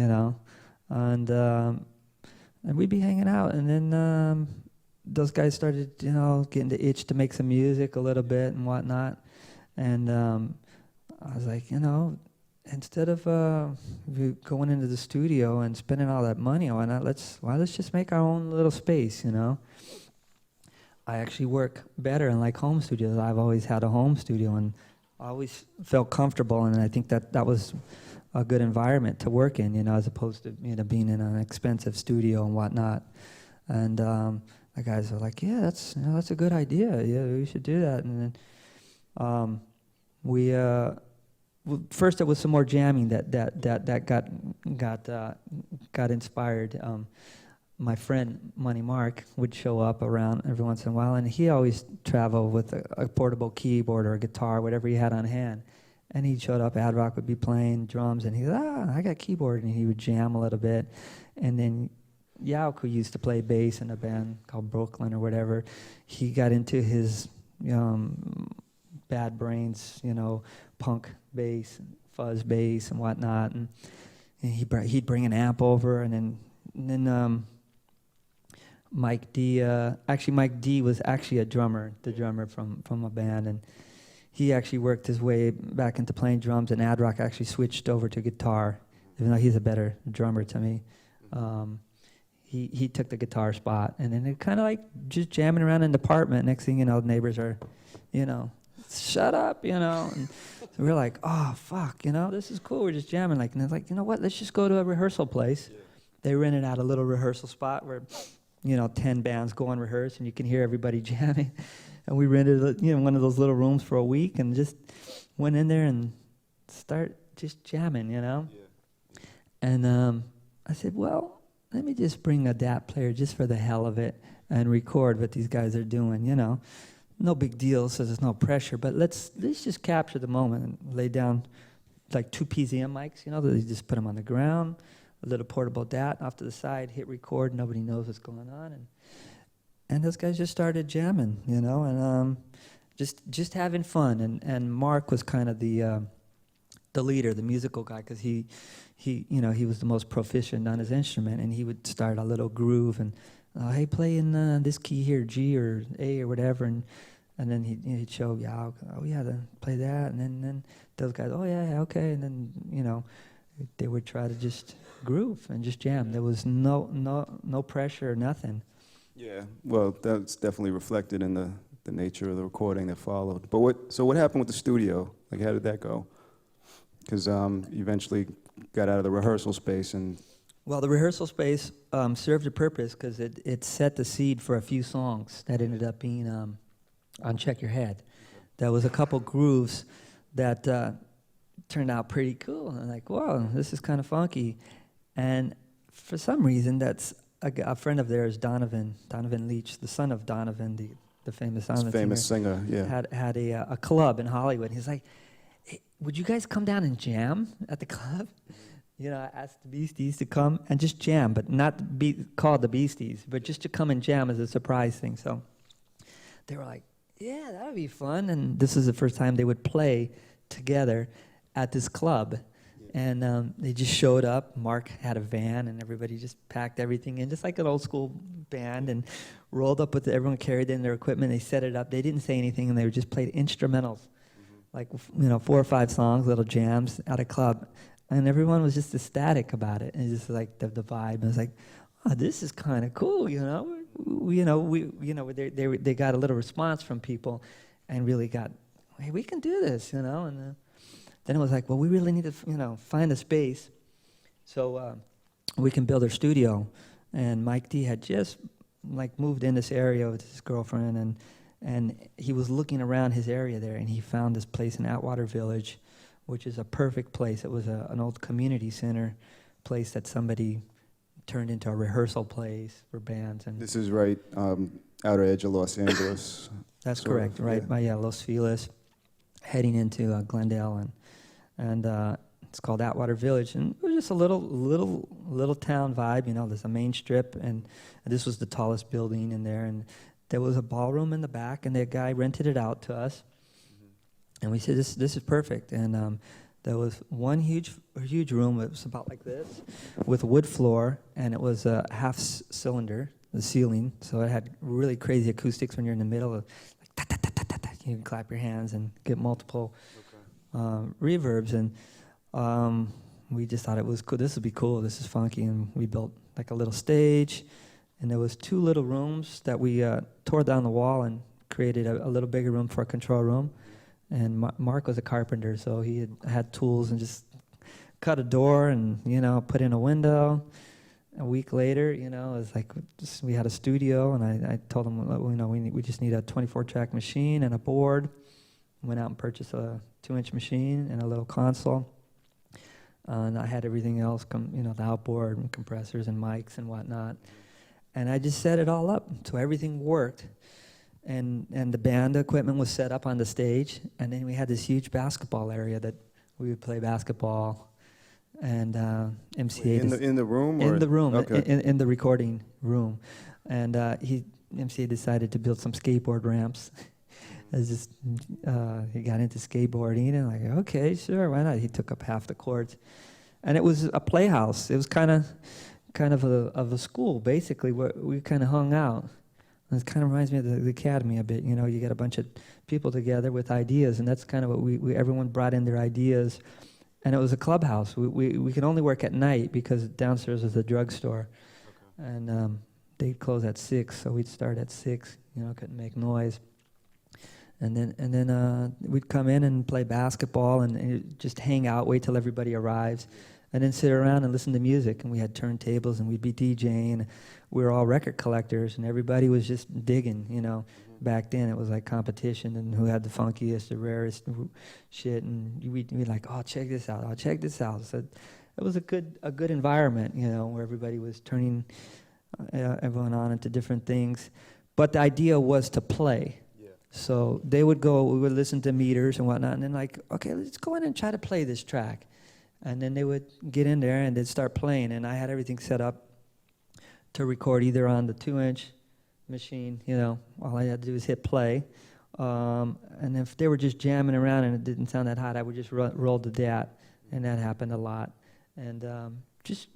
we'd be hanging out, and then those guys started getting the itch to make some music a little bit and whatnot, and I was like, instead of going into the studio and spending all that money, let's just make our own little space, I actually work better in like home studios. I've always had a home studio, and I always felt comfortable, and I think that was a good environment to work in, as opposed to being in an expensive studio and whatnot. And the guys were like, yeah, that's a good idea. Yeah, we should do that. And then first, it was some more jamming that got inspired. My friend Money Mark would show up around every once in a while, and he always traveled with a portable keyboard or a guitar, whatever he had on hand. And he showed up. Ad Rock would be playing drums, and he said, I got a keyboard, and he would jam a little bit. And then Yao, who used to play bass in a band called Brooklyn or whatever, he got into his Bad Brains, punk bass, fuzz bass, and whatnot, and he'd bring an amp over, and then Mike D. Mike D. was actually the drummer from a band, and he actually worked his way back into playing drums, and Ad Rock actually switched over to guitar, even though he's a better drummer to me. He took the guitar spot, and then it kind of like just jamming around in the apartment. Next thing you know, the neighbors are, shut up, And so we're like, oh, fuck, this is cool. We're just jamming. And they're like, what? Let's just go to a rehearsal place. Yeah. They rented out a little rehearsal spot where, 10 bands go and rehearse, and you can hear everybody jamming. And we rented, one of those little rooms for a week, and just went in there and start just jamming, Yeah. And I said, well, let me just bring a DAT player just for the hell of it and record what these guys are doing, No big deal, so there's no pressure, but let's just capture the moment and lay down like 2 PZM mics, they just put them on the ground, a little portable DAT off to the side, hit record, nobody knows what's going on, and those guys just started jamming, and just having fun, and Mark was kind of the the leader, the musical guy, because he he was the most proficient on his instrument, and he would start a little groove and, hey, play in this key here, G or A or whatever, and then he'd show, then play that, and then those guys, oh yeah, okay, and then they would try to just groove and just jam. There was no pressure, nothing. Yeah, well, that's definitely reflected in the nature of the recording that followed. But what happened with the studio? Like, how did that go? Because you eventually got out of the rehearsal space and... Well, the rehearsal space served a purpose because it set the seed for a few songs that ended up being on Check Your Head. There was a couple grooves that turned out pretty cool. And I'm like, whoa, this is kind of funky. And for some reason, that's a friend of theirs, Donovan Leach, the son of Donovan, the famous singer, yeah. Had a club in Hollywood. He's like, hey, would you guys come down and jam at the club? I asked the Beasties to come and just jam, but not be called the Beasties, but just to come and jam as a surprise thing. So they were like, yeah, that would be fun. And this is the first time they would play together at this club. And they just showed up. Mark had a van, and everybody just packed everything in, just like an old school band, and rolled up with it. Everyone carried in their equipment. They set it up. They didn't say anything, and they just played instrumentals, like 4 or 5 songs, little jams at a club. And everyone was just ecstatic about it, and just like the vibe. And it was like, oh, this is kind of cool, They got a little response from people, and really got, hey, we can do this, And then it was like, well, we really need to, find a space so we can build our studio. And Mike D had just moved in this area with his girlfriend, and he was looking around his area there, and he found this place in Atwater Village, which is a perfect place. It was an old community center place that somebody turned into a rehearsal place for bands. And this is right outer edge of Los Angeles. That's correct, right by Los Feliz, heading into Glendale, and it's called Atwater Village, and it was just a little town vibe. There's a main strip, and this was the tallest building in there, and there was a ballroom in the back, and the guy rented it out to us, and we said, this is perfect. And there was one huge room. It was about like this, with a wood floor, and it was a half cylinder, the ceiling, so it had really crazy acoustics when you're in the middle of, like, ta, ta, ta, ta, ta, ta. You can clap your hands and get multiple reverbs, and we just thought it was cool. This would be cool. This is funky, and we built like a little stage, and there was 2 little rooms that we tore down the wall and created a little bigger room for a control room. And Mark was a carpenter, so he had tools and just cut a door and put in a window. A week later, it was like we had a studio, and I told him, we just need a 24-track machine and a board. Went out and purchased a 2-inch machine and a little console. And I had everything else, the outboard and compressors and mics and whatnot. And I just set it all up so everything worked. And the band equipment was set up on the stage. And then we had this huge basketball area that we would play basketball. And MCA... In the room? In the room, okay. in the recording room. And MCA decided to build some skateboard ramps. He got into skateboarding, and like, okay, sure, why not? He took up half the courts, and it was a playhouse. It was kind of a school, basically, where we kind of hung out. And it kind of reminds me of the academy a bit. You get a bunch of people together with ideas, and that's kind of what we everyone brought in their ideas, and it was a clubhouse. We could only work at night because downstairs was a drugstore, and they'd close at 6, so we'd start at 6. Couldn't make noise. And then we'd come in and play basketball and just hang out, wait till everybody arrives, and then sit around and listen to music. And we had turntables, and we'd be DJing. We were all record collectors, and everybody was just digging, Back then it was like competition, and who had the funkiest, the rarest shit. And we'd be like, oh, check this out, check this out. So it was a good environment, where everybody was turning everyone on into different things. But the idea was to play. So they would go, we would listen to meters and whatnot, and then like, okay, let's go in and try to play this track. And then they would get in there and they'd start playing, and I had everything set up to record either on the 2-inch machine, all I had to do was hit play, And if they were just jamming around and it didn't sound that hot, I would just roll to that, and that happened a lot. And just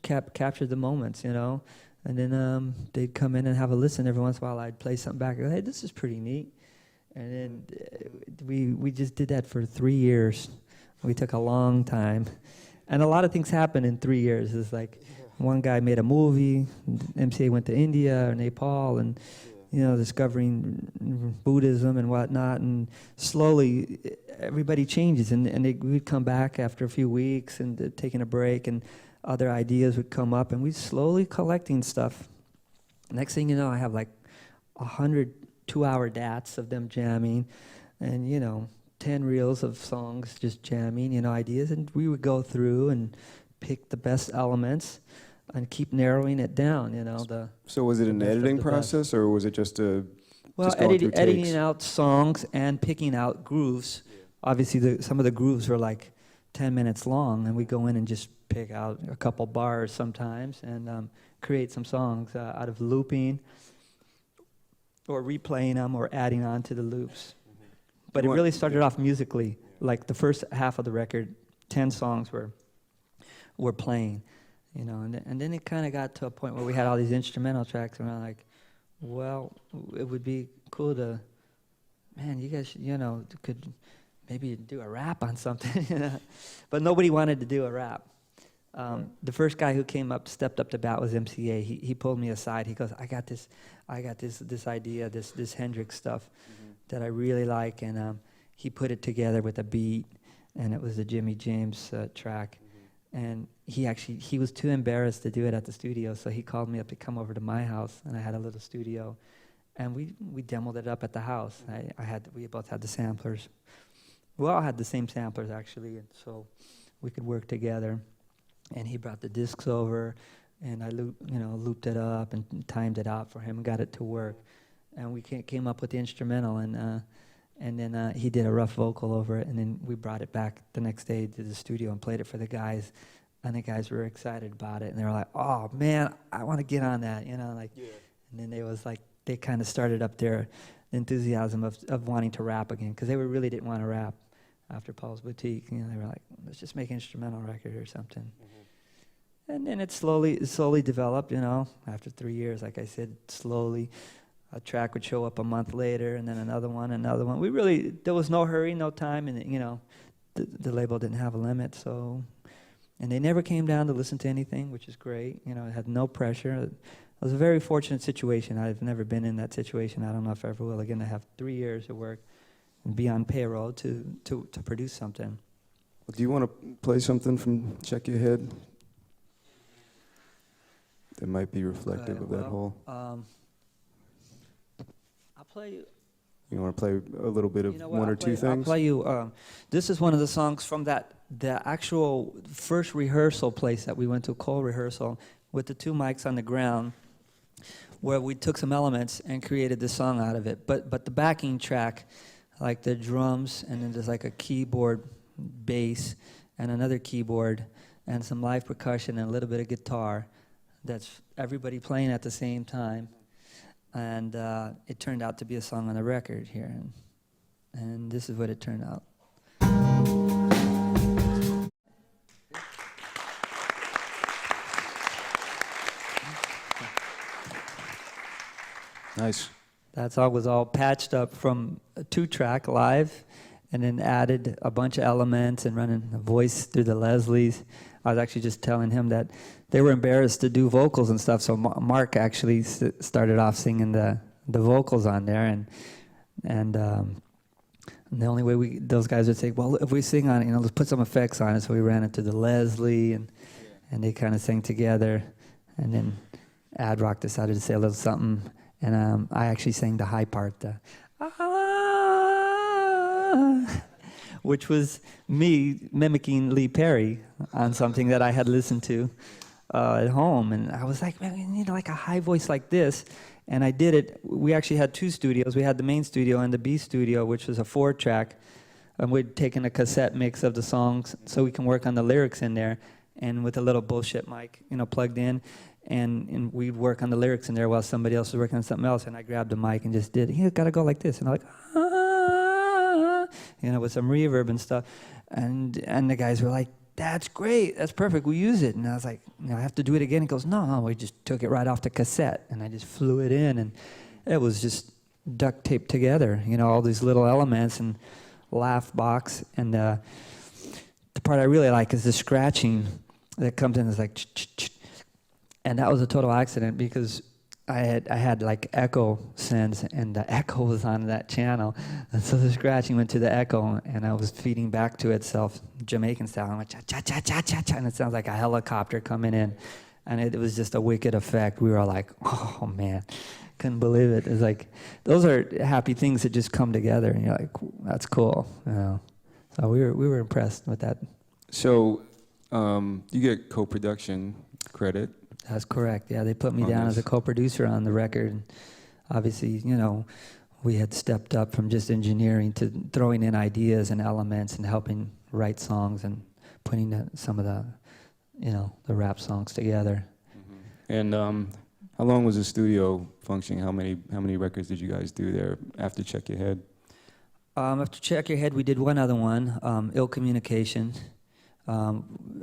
capture the moments, you know. And then they'd come in and have a listen every once in a while. I'd play something back. Hey, this is pretty neat. And then we just did that for 3 years. We took a long time. And a lot of things happened in 3 years. It's like one guy made a movie, MCA went to India or Nepal, and you know, discovering Buddhism and whatnot, and slowly everybody changes, and we'd come back after a few weeks and taking a break, and other ideas would come up, and we'd slowly collecting stuff. Next thing you know, I have like 100 2-hour dats of them jamming, and you know, 10 reels of songs just jamming, you know, ideas, and we would go through and pick the best elements and keep narrowing it down, you know. So was it an editing process, or was it just a editing out songs and picking out grooves. Yeah. Obviously, some of the grooves were like 10 minutes long, and we go in and just pick out a couple bars sometimes and create some songs out of looping or replaying them or adding on to the loops. Mm-hmm. But it really started off musically. Like the first half of the record, 10 songs were playing. You know, and then it kind of got to a point where we had all these instrumental tracks, and I'm like, well, it would be cool to, man, you guys, you know, could maybe do a rap on something, you know? But nobody wanted to do a rap. The first guy who stepped up to bat was MCA. He pulled me aside. He goes, I got this idea, this Hendrix stuff that I really like, and he put it together with a beat, and it was a Jimmy James track. And he was too embarrassed to do it at the studio, so he called me up to come over to my house, and I had a little studio, and we demoed it up at the house. We both had the samplers. We all had the same samplers actually, and so we could work together. And he brought the discs over, and I looped it up and timed it out for him and got it to work. And we came up with the instrumental, and then he did a rough vocal over it, and then we brought it back the next day to the studio and played it for the guys, and the guys were excited about it, and they were like, "Oh man, I want to get on that," you know, like. Yeah. And then they kind of started up their enthusiasm of wanting to rap again, because they really didn't want to rap after Paul's Boutique. You know, they were like, "Let's just make an instrumental record or something." Mm-hmm. And then it slowly developed, you know. After 3 years, like I said, slowly. A track would show up a month later, and then another one. There was no hurry, no time, and you know, the label didn't have a limit, so, and they never came down to listen to anything, which is great. You know, it had no pressure. It was a very fortunate situation. I've never been in that situation. I don't know if I ever will again, to have 3 years of work and be on payroll to produce something. Well, do you want to play something from Check Your Head that might be reflective of that whole? I'll play you. You want to play a little bit of one or two things? I'll play you. This is one of the songs from the actual first rehearsal place that we went to, Cole rehearsal, with the 2 mics on the ground, where we took some elements and created the song out of it. But the backing track, like the drums, and then there's like a keyboard, bass, and another keyboard, and some live percussion and a little bit of guitar. That's everybody playing at the same time. And it turned out to be a song on the record here. And this is what it turned out. Nice. That song was all patched up from a 2-track live, and then added a bunch of elements and running a voice through the Leslies. I was actually just telling him that they were embarrassed to do vocals and stuff, so Mark actually started off singing the vocals on there, and the only way those guys would say, well, if we sing on it, you know, let's put some effects on it. So we ran it to the Leslie, and they kind of sang together, and then Ad Rock decided to say a little something, and I actually sang the high part, which was me mimicking Lee Perry on something that I had listened to at home. And I was like, man, we need like a high voice like this. And I did it. We actually had 2 studios. We had the main studio and the B studio, which was a 4-track. And we'd taken a cassette mix of the songs so we can work on the lyrics in there. And with a little bullshit mic, you know, plugged in. and we'd work on the lyrics in there while somebody else was working on something else, and I grabbed the mic and just did, you gotta go like this, and I'm like, with some reverb and stuff, and the guys were like, that's great, that's perfect, we'll use it. And I was like, I have to do it again. He goes, no, we just took it right off the cassette, and I just flew it in, and it was just duct taped together, all these little elements, and laugh box, and the part I really like is the scratching that comes in. It's like, and that was a total accident because I had like echo sends, and the echo was on that channel, and so the scratching went to the echo, and I was feeding back to itself Jamaican style. I went cha cha cha cha cha cha, and it sounds like a helicopter coming in, and it was just a wicked effect. We were all like, oh man, couldn't believe it. It's like those are happy things that just come together, and you're like, that's cool. So we were impressed with that. So you get co-production credit. That's correct. Yeah, they put me down as a co-producer on the record. Obviously, we had stepped up from just engineering to throwing in ideas and elements and helping write songs and putting some of the, the rap songs together. Mm-hmm. And how long was the studio functioning? How many records did you guys do there after Check Your Head? After Check Your Head, we did one other one, Ill Communication.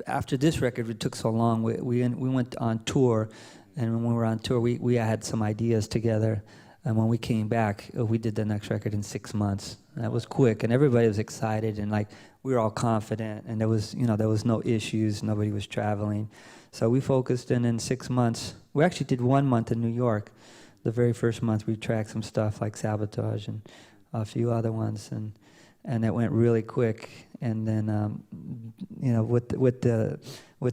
After this record, it took so long, we went on tour, and when we were on tour, we had some ideas together, and when we came back, we did the next record in 6 months. And that was quick, and everybody was excited, and like we were all confident, and there was no issues, nobody was traveling, so we focused, and in 6 months, we actually did 1 month in New York. The very first month, we tracked some stuff like Sabotage and a few other ones, and it went really quick. And then, with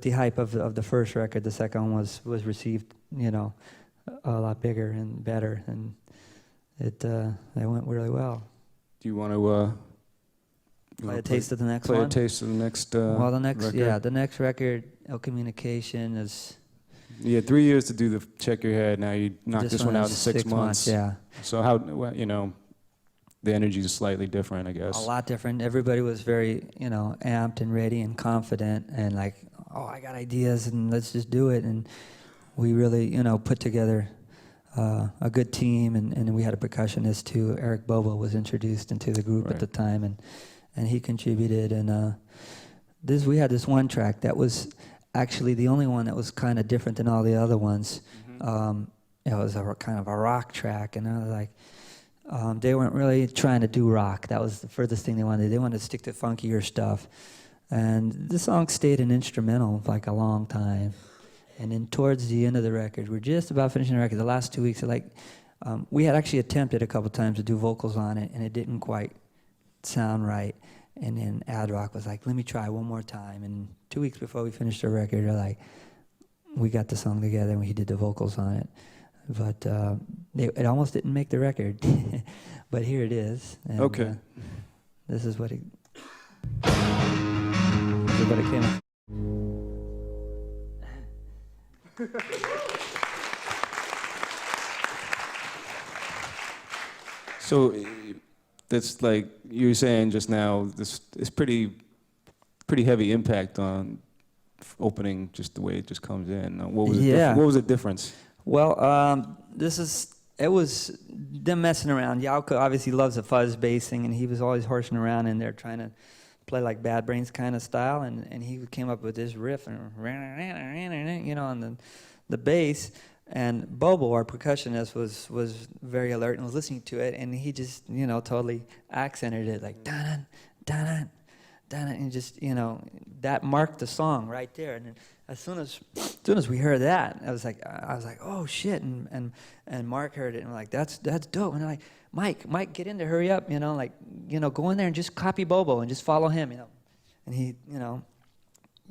the hype of the first record, the second one was received, a lot bigger and better, and it went really well. Do you want to play a taste of the next one? Play a taste of the next. Well, the next, record? the next record, Ill Communication, is. You had 3 years to do the Check Your Head. Now you knocked this one out in 6 months. Yeah. So how the energy is slightly different, I guess. A lot different. Everybody was very, amped and ready and confident and like, oh, I got ideas and let's just do it. And we really, put together a good team, and we had a percussionist too. Eric Bobo was introduced into the group at the time, and he contributed. And we had this one track that was actually the only one that was kind of different than all the other ones. Mm-hmm. It was kind of a rock track, and I was like, they weren't really trying to do rock. That was the furthest thing they wanted. They wanted to stick to funkier stuff. And the song stayed an instrumental for like a long time. And then towards the end of the record, we're just about finishing the record. The last 2 weeks, we had actually attempted a couple times to do vocals on it, and it didn't quite sound right. And then Ad Rock was like, let me try one more time. And 2 weeks before we finished the record, they're like, we got the song together, and we did the vocals on it. But it almost didn't make the record. But here it is. And, okay. This is what it came out. So that's like you were saying just now, this is pretty heavy impact on opening just the way it just comes in. What was the difference? Well, it was them messing around. Yauko obviously loves the fuzz bassing, and he was always horsing around in there trying to play like Bad Brains kind of style, and he came up with this riff, and on the bass. And Bobo, our percussionist, was very alert and was listening to it, and he just, totally accented it like dun dun dun, and just, that marked the song right there. And then as soon as we heard that, I was like, oh shit, and Mark heard it, and we're like, that's dope. And they're like, Mike, get in there, hurry up, go in there and just copy Bobo and just follow him, And he,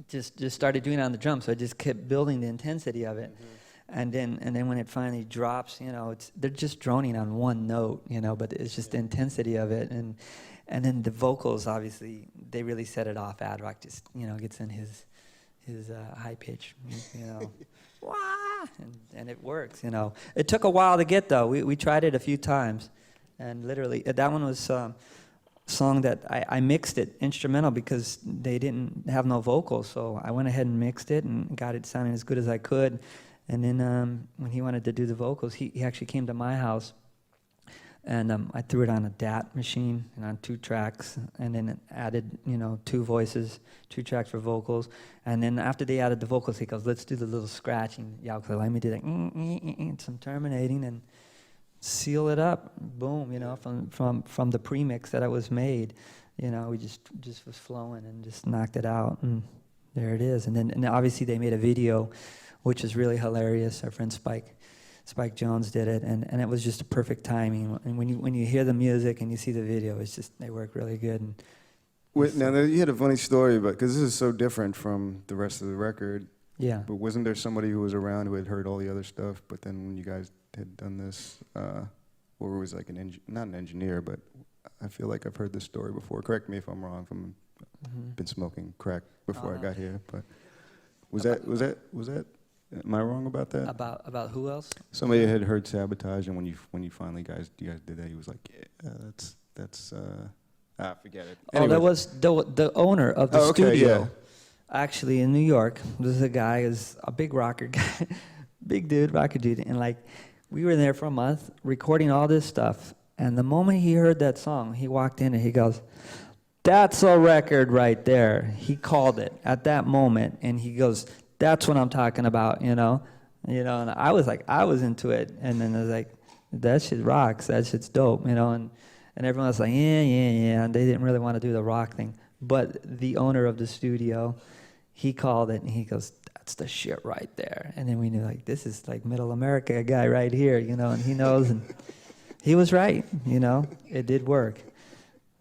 just started doing it on the drums, so I just kept building the intensity of it. Mm-hmm. And then when it finally drops, they're just droning on one note, but it's just the intensity of it, and then the vocals, obviously, they really set it off. Ad Rock just, gets in his high pitch, wah, and it works, It took a while to get, though. We tried it a few times, and literally, that one was a song that I mixed it instrumental because they didn't have no vocals, so I went ahead and mixed it and got it sounding as good as I could. And then when he wanted to do the vocals, he actually came to my house, and I threw it on a DAT machine and on 2 tracks, and then added, 2 voices, 2 tracks for vocals. And then after they added the vocals, he goes, let's do the little scratching. Yeah, because let me do that, some terminating, and seal it up. Boom, from the premix that I was made. We just was flowing and just knocked it out, and there it is. And obviously they made a video, which is really hilarious. Our friend Spike Jones did it, and it was just a perfect timing. And when you hear the music and you see the video, it's just, they work really good. And Wait, now you had a funny story, but because this is so different from the rest of the record. yeah. But wasn't there somebody who was around who had heard all the other stuff? But then when you guys had done this, or it was like not an engineer, but I feel like I've heard this story before. Correct me if I'm wrong. Been smoking crack before I got here, but was that? Am I wrong about that? About who else? Somebody had heard Sabotage, and when you finally you guys did that, he was like, yeah, that's forget it. Oh, that was the owner of the okay, studio. yeah. Actually, in New York, there's a guy is a big rocker guy, big dude, rocker dude, and like we were there for a month recording all this stuff. And the moment he heard that song, he walked in and he goes, "That's a record right there." He called it at that moment, and he goes, "That's what I'm talking about," And I was into it, and then I was like, "That shit rocks. That shit's dope," And everyone was like, yeah. And they didn't really want to do the rock thing, but the owner of the studio, he called it, and he goes, "That's the shit right there." And then we knew, like, this is like Middle America guy right here, And he knows, and he was right. It did work.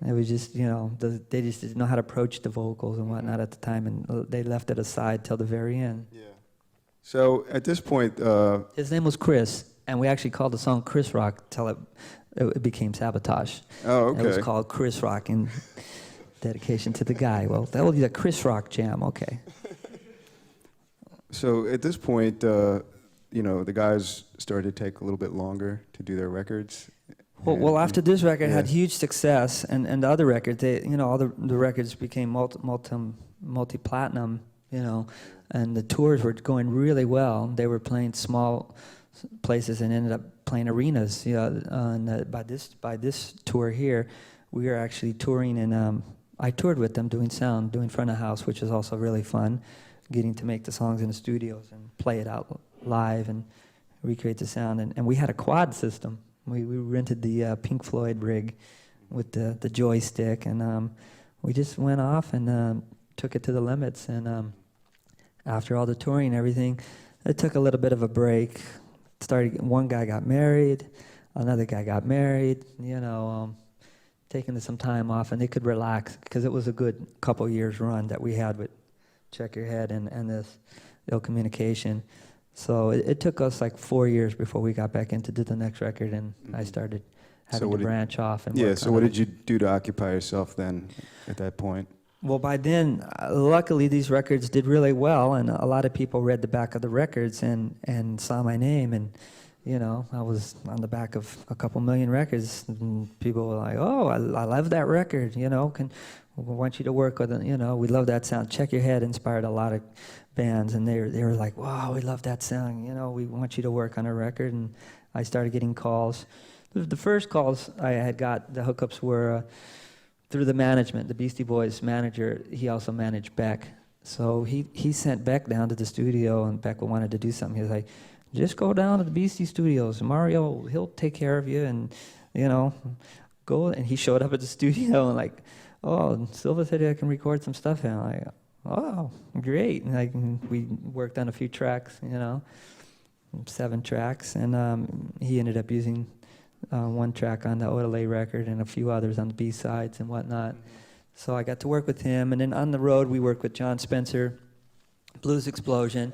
It was just, they just didn't know how to approach the vocals and whatnot at the time, and they left it aside till the very end. Yeah. So at this point, His name was Chris, and we actually called the song Chris Rock till it became Sabotage. oh, okay. It was called Chris Rock in dedication to the guy. Well, that will be the Chris Rock jam, okay. So at this point, the guys started to take a little bit longer to do their records. Well, after this record had Yeah. huge success, and the other record, all the records became multi-platinum, and the tours were going really well. They were playing small places and ended up playing arenas. And by this tour here, we were actually touring, and I toured with them doing sound, doing front of house, which is also really fun, getting to make the songs in the studios and play it out live and recreate the sound. And we had a quad system. We rented the Pink Floyd rig with the joystick, and we just went off and took it to the limits. And after all the touring and everything, it took a little bit of a break. One guy got married, another guy got married, taking some time off, and they could relax, because it was a good couple years run that we had with Check Your Head and this Ill Communication. So it took us like 4 years before we got back into the next record, and I started having to branch off and work Yeah, so on what it. did you do to occupy yourself then at that point? Well, by then, luckily, these records did really well, and a lot of people read the back of the records and saw my name, and I was on the back of a couple million records, and people were like, "Oh, I love that record, we want you to work with it, we love that sound." Check Your Head inspired a lot of bands, and they were like, "Wow, we love that sound, we want you to work on a record." And I started getting calls. The first calls I had got, the hookups were through the management. The Beastie Boys manager, he also managed Beck. So he sent Beck down to the studio, and Beck wanted to do something. He was like, "Just go down to the Beastie Studios. Mario, he'll take care of you, and, go." And he showed up at the studio and like, "Oh, Silva said I can record some stuff." And I'm like, "Oh, great." And we worked on a few tracks, 7 tracks. And he ended up using one track on the Odelay record and a few others on the B-sides and whatnot. So I got to work with him. And then on the road, we worked with John Spencer, Blues Explosion.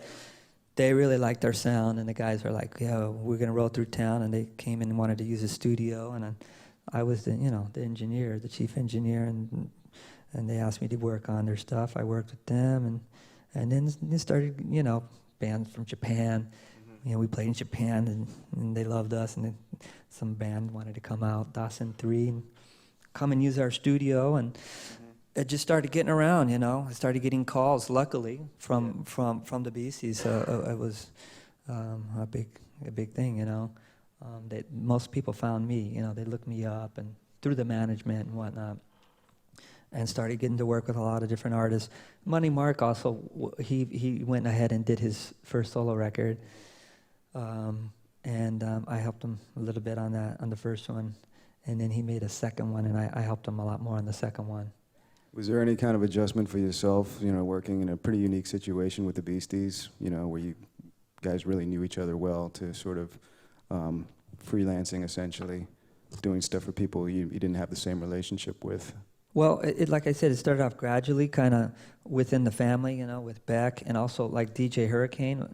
They really liked our sound, and the guys were like, "Yeah, we're going to roll through town." And they came in and wanted to use the studio. And I was the engineer, the chief engineer, and they asked me to work on their stuff. I worked with them, and then it started, bands from Japan. We played in Japan, and they loved us, and then some band wanted to come out, Dawson 3, and come and use our studio, and it just started getting around, I started getting calls, luckily, from the Beasties. So it a big thing, you know. Most people found me, you know, they looked me up and through the management and whatnot, and started getting to work with a lot of different artists. Money Mark also, he went ahead and did his first solo record, and I helped him a little bit on that, on the first one, and then he made a second one, and I helped him a lot more on the second one. Was there any kind of adjustment for yourself, you know, working in a pretty unique situation with the Beasties, you know, where you guys really knew each other well, to sort of freelancing essentially, doing stuff for people you didn't have the same relationship with? Well, like I said, it started off gradually, kind of within the family, you know, with Beck, and also like DJ Hurricane.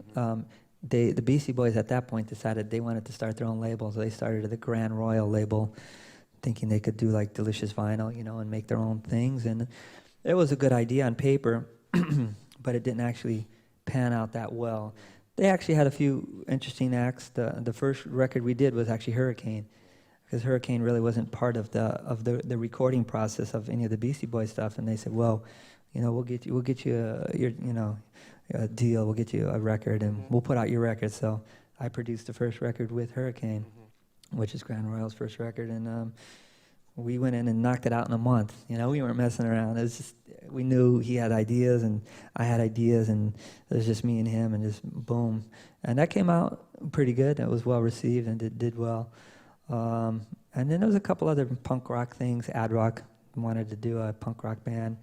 The Beastie Boys at that point decided they wanted to start their own label, so they started the Grand Royal label, thinking they could do like Delicious Vinyl, you know, and make their own things. And it was a good idea on paper, but it didn't actually pan out that well. They actually had a few interesting acts. The first record we did was actually Hurricane, because Hurricane really wasn't part of the recording process of any of the Beastie Boys stuff. And they said, well, you know, we'll get you a deal, we'll get you a record, and we'll put out your record. So I produced the first record with Hurricane, which is Grand Royal's first record, and we went in and knocked it out in a month. You know, we weren't messing around. It was just, we knew he had ideas and I had ideas, and it was just me and him, and just boom. And that came out pretty good. It was well received and did well. And then there was a couple other punk rock things. Ad Rock wanted to do a punk rock band,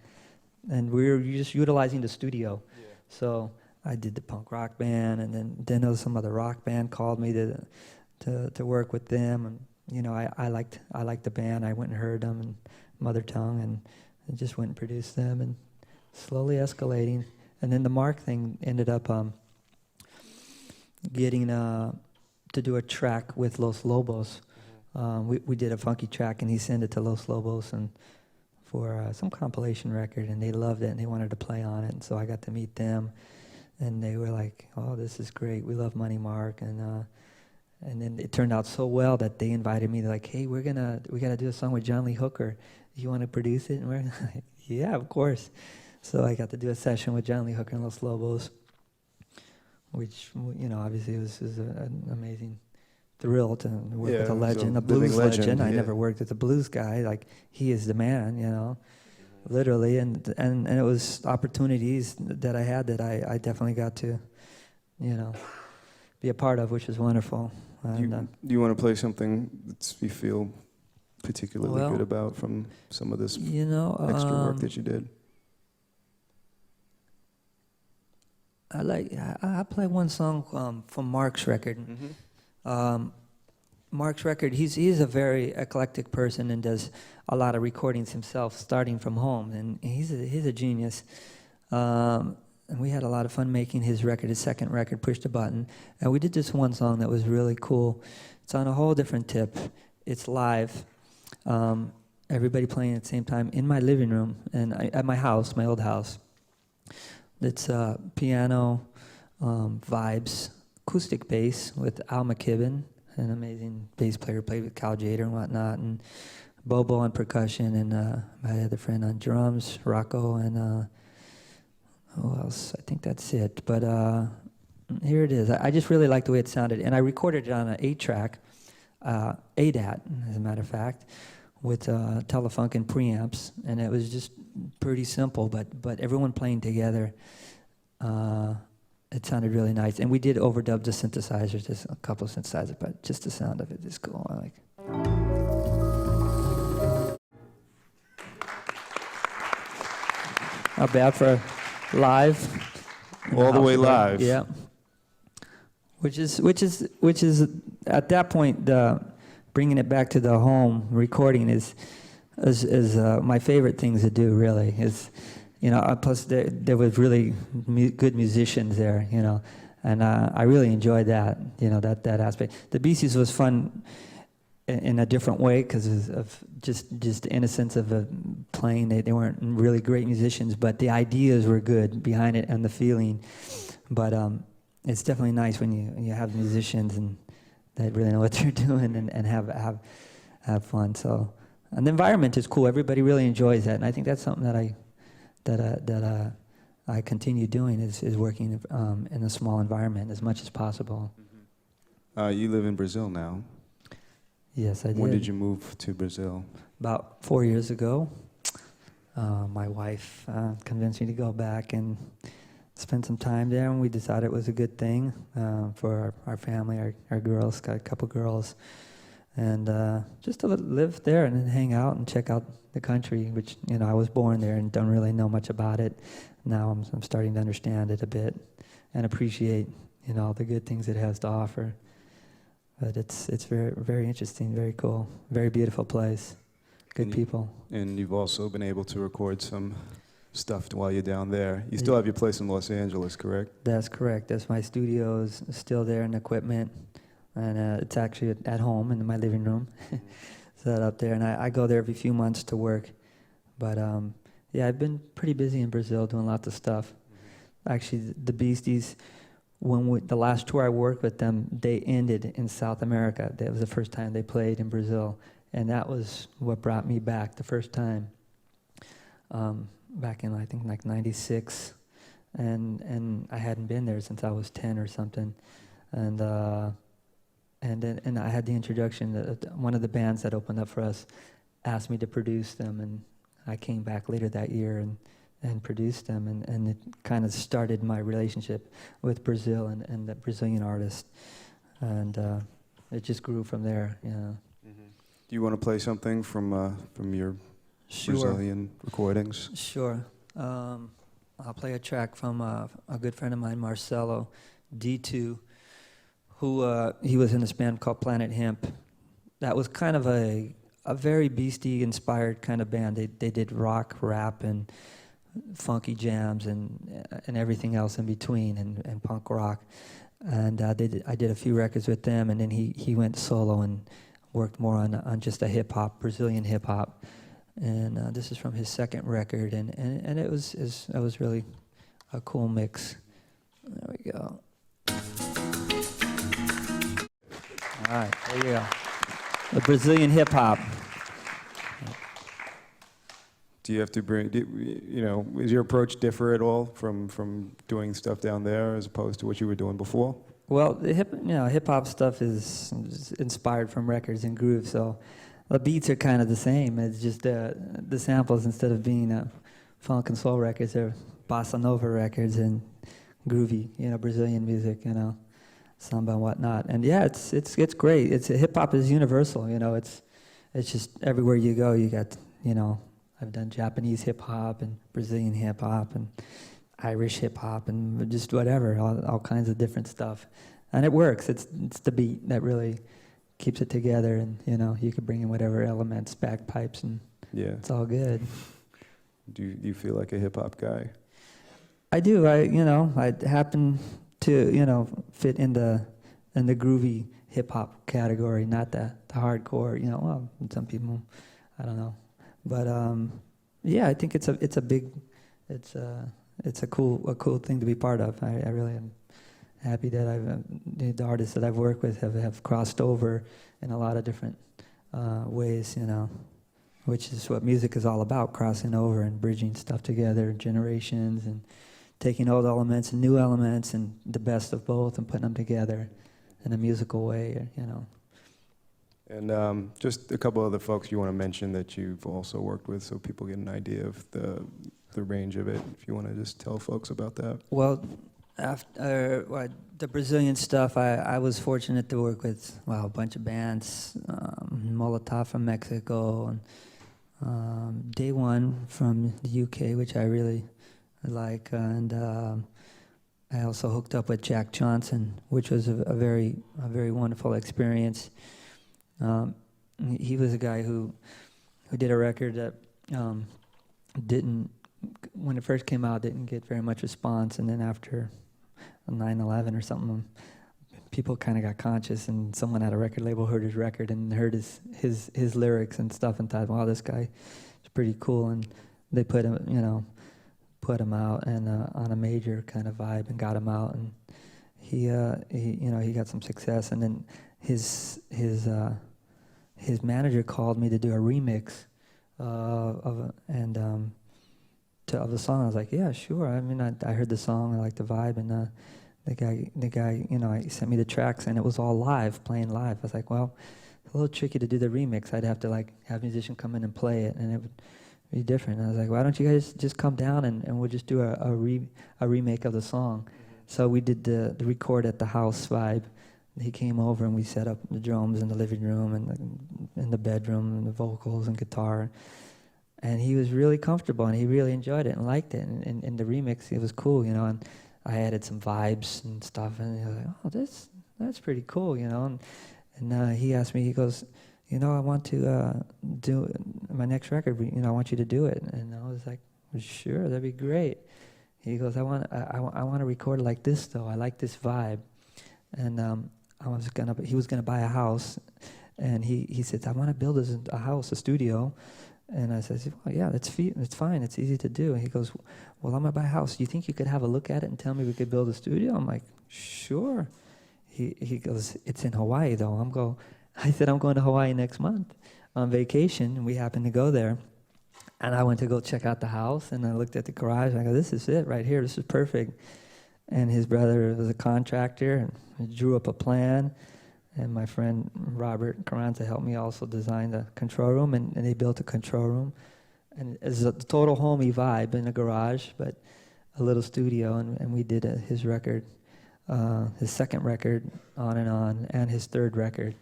and we were just utilizing the studio. Yeah. So I did the punk rock band, and then there was some other rock band called me to work with them, and you know, I liked the band. I went and heard them in mother tongue, and just went and produced them, and slowly escalating. And then the Mark thing ended up getting to do a track with Los Lobos. We did a funky track, and he sent it to Los Lobos and for some compilation record, and they loved it, and they wanted to play on it. And so I got to meet them, and they were like, "Oh, this is great. We love Money Mark." And then it turned out so well that they invited me. They're like, "Hey, we gotta do a song with John Lee Hooker. You want to produce it?" And we're like, "Yeah, of course." So I got to do a session with John Lee Hooker and Los Lobos, which, you know, obviously was an amazing thrill to work with a legend, a blues legend. I never worked with a blues guy. Like, he is the man, you know, literally. And it was opportunities that I had that I definitely got to, you know, be a part of, which was wonderful. And, do you want to play something that you feel particularly good about from some of this, you know, extra work that you did? I play one song from Mark's record. Mark's record, he's a very eclectic person and does a lot of recordings himself, starting from home, and he's a genius. And we had a lot of fun making his record, his second record, Push the Button. And we did this one song that was really cool. It's on a whole different tip. It's live. Everybody playing at the same time in my living room and at my house, my old house. It's piano, vibes, acoustic bass with Al McKibbon, an amazing bass player, played with Caldato and whatnot, and Bobo on percussion, and my other friend on drums, Rocco, and who else? I think that's it. But here it is. I just really like the way it sounded. And I recorded it on an 8-track, ADAT, as a matter of fact, with Telefunken preamps. And it was just pretty simple, but everyone playing together, it sounded really nice. And we did overdub the synthesizers, just a couple of synthesizers, but just the sound of it is cool. I like it. Not bad for live, all the way live. Yeah. Which is at that point, bringing it back to the home recording is my favorite things to do. Really, is, you know. Plus, there was really good musicians there, you know, and I really enjoyed that. You know, that aspect. The Beasties was fun in a different way because of just the innocence of playing. They weren't really great musicians, but the ideas were good behind it and the feeling. But it's definitely nice when you have musicians and that really know what they're doing and have fun. So, and the environment is cool. Everybody really enjoys that, and I think that's something that I continue doing is working in a small environment as much as possible. You live in Brazil now. Yes, I did. When did you move to Brazil? About 4 years ago. My wife convinced me to go back and spend some time there, and we decided it was a good thing for our family, our girls, got a couple girls, and just to live there and then hang out and check out the country, which, you know, I was born there and don't really know much about it. Now I'm starting to understand it a bit and appreciate, you know, all the good things it has to offer. But it's very, very interesting, very cool, very beautiful place, good people. And you've also been able to record some stuff while you're down there. You still have your place in Los Angeles, correct? That's correct. That's my studio is still there and equipment. And it's actually at home in my living room, set up there. And I go there every few months to work. But yeah, I've been pretty busy in Brazil doing lots of stuff. Actually, the Beasties, the last tour I worked with them, they ended in South America. That was the first time they played in Brazil. And that was what brought me back the first time. Back in, I think, like 96. And I hadn't been there since I was 10 or something. And I had the introduction that one of the bands that opened up for us asked me to produce them, and I came back later that year and produced them, and it kind of started my relationship with Brazil and the Brazilian artist, and it just grew from there. You know. Do you want to play something from your Sure. Brazilian recordings? Sure. I'll play a track from a good friend of mine, Marcelo D2, who he was in this band called Planet Hemp. That was kind of a very Beastie-inspired kind of band. They did rock, rap, and funky jams, and everything else in between, and punk rock. And I did a few records with them, and then he went solo and worked more on just a hip-hop, Brazilian hip-hop. And this is from his second record, and it was really a cool mix. There we go. All right, there you go. The Brazilian hip hop. Do you have to bring, you know, is your approach differ at all from doing stuff down there as opposed to what you were doing before? Well, the hip hop stuff is inspired from records and grooves, so the beats are kind of the same. It's just the samples, instead of being funk and soul records, they're bossa nova records and groovy, you know, Brazilian music, you know, samba and whatnot. And yeah, it's great. Hip hop is universal, you know. It's just everywhere you go, you got, you know, I've done Japanese hip hop and Brazilian hip hop and Irish hip hop and just whatever, all kinds of different stuff, and it works. It's the beat that really keeps it together, and you know, you can bring in whatever elements, bagpipes, and Yeah. it's all good. Do you feel like a hip hop guy? I do. I happen to, you know, fit in the groovy hip hop category, not the hardcore. You know, well, some people, I don't know, but yeah, I think it's a cool thing to be part of. I really am happy that the artists that I've worked with have crossed over in a lot of different ways, you know, which is what music is all about, crossing over and bridging stuff together, generations, and taking old elements and new elements and the best of both and putting them together in a musical way, you know. And just a couple other folks you want to mention that you've also worked with, so people get an idea of the range of it, if you want to just tell folks about that. Well, after the Brazilian stuff, I was fortunate to work with, well, a bunch of bands, Molotov from Mexico, and Day One from the UK, which I really like, and I also hooked up with Jack Johnson, which was a very wonderful experience. He was a guy who did a record that didn't, when it first came out, didn't get very much response, and then after 9/11 or something, people kind of got conscious, and someone at a record label heard his record and heard his lyrics and stuff, and thought, wow, this guy is pretty cool, and they put him out and on a major kind of vibe, and got him out, and he got some success, and then his manager called me to do a remix of the song. I was like, yeah, sure. I mean, I heard the song, I liked the vibe, and the guy, you know, he sent me the tracks, and it was all live, playing live. I was like, well, it's a little tricky to do the remix. I'd have to like have a musician come in and play it, and it would be different. And I was like, why don't you guys just come down and we'll just do a remake of the song. So we did the record at the house vibe. He came over and we set up the drums in the living room and in the bedroom and the vocals and guitar. And he was really comfortable and he really enjoyed it and liked it. And in the remix, it was cool, you know. And I added some vibes and stuff. And he was like, oh, that's pretty cool, you know. And he asked me, he goes, you know, I want to do my next record. You know, I want you to do it. And I was like, well, sure, that'd be great. He goes, I want to record it like this though. I like this vibe. And he was gonna buy a house, and he said, I want to build a house, a studio. And I said, well, yeah, it's fine. It's easy to do. And he goes, well, I'm gonna buy a house. Do you think you could have a look at it and tell me we could build a studio? I'm like, sure. He goes, it's in Hawaii though. I said, I'm going to Hawaii next month on vacation, and we happened to go there. And I went to go check out the house, and I looked at the garage, and I go, this is it right here. This is perfect. And his brother was a contractor, and he drew up a plan. And my friend Robert Carranza helped me also design the control room, and they built a control room. And it's a total homey vibe in a garage, but a little studio. And we did his record, his second record, On, and his third record.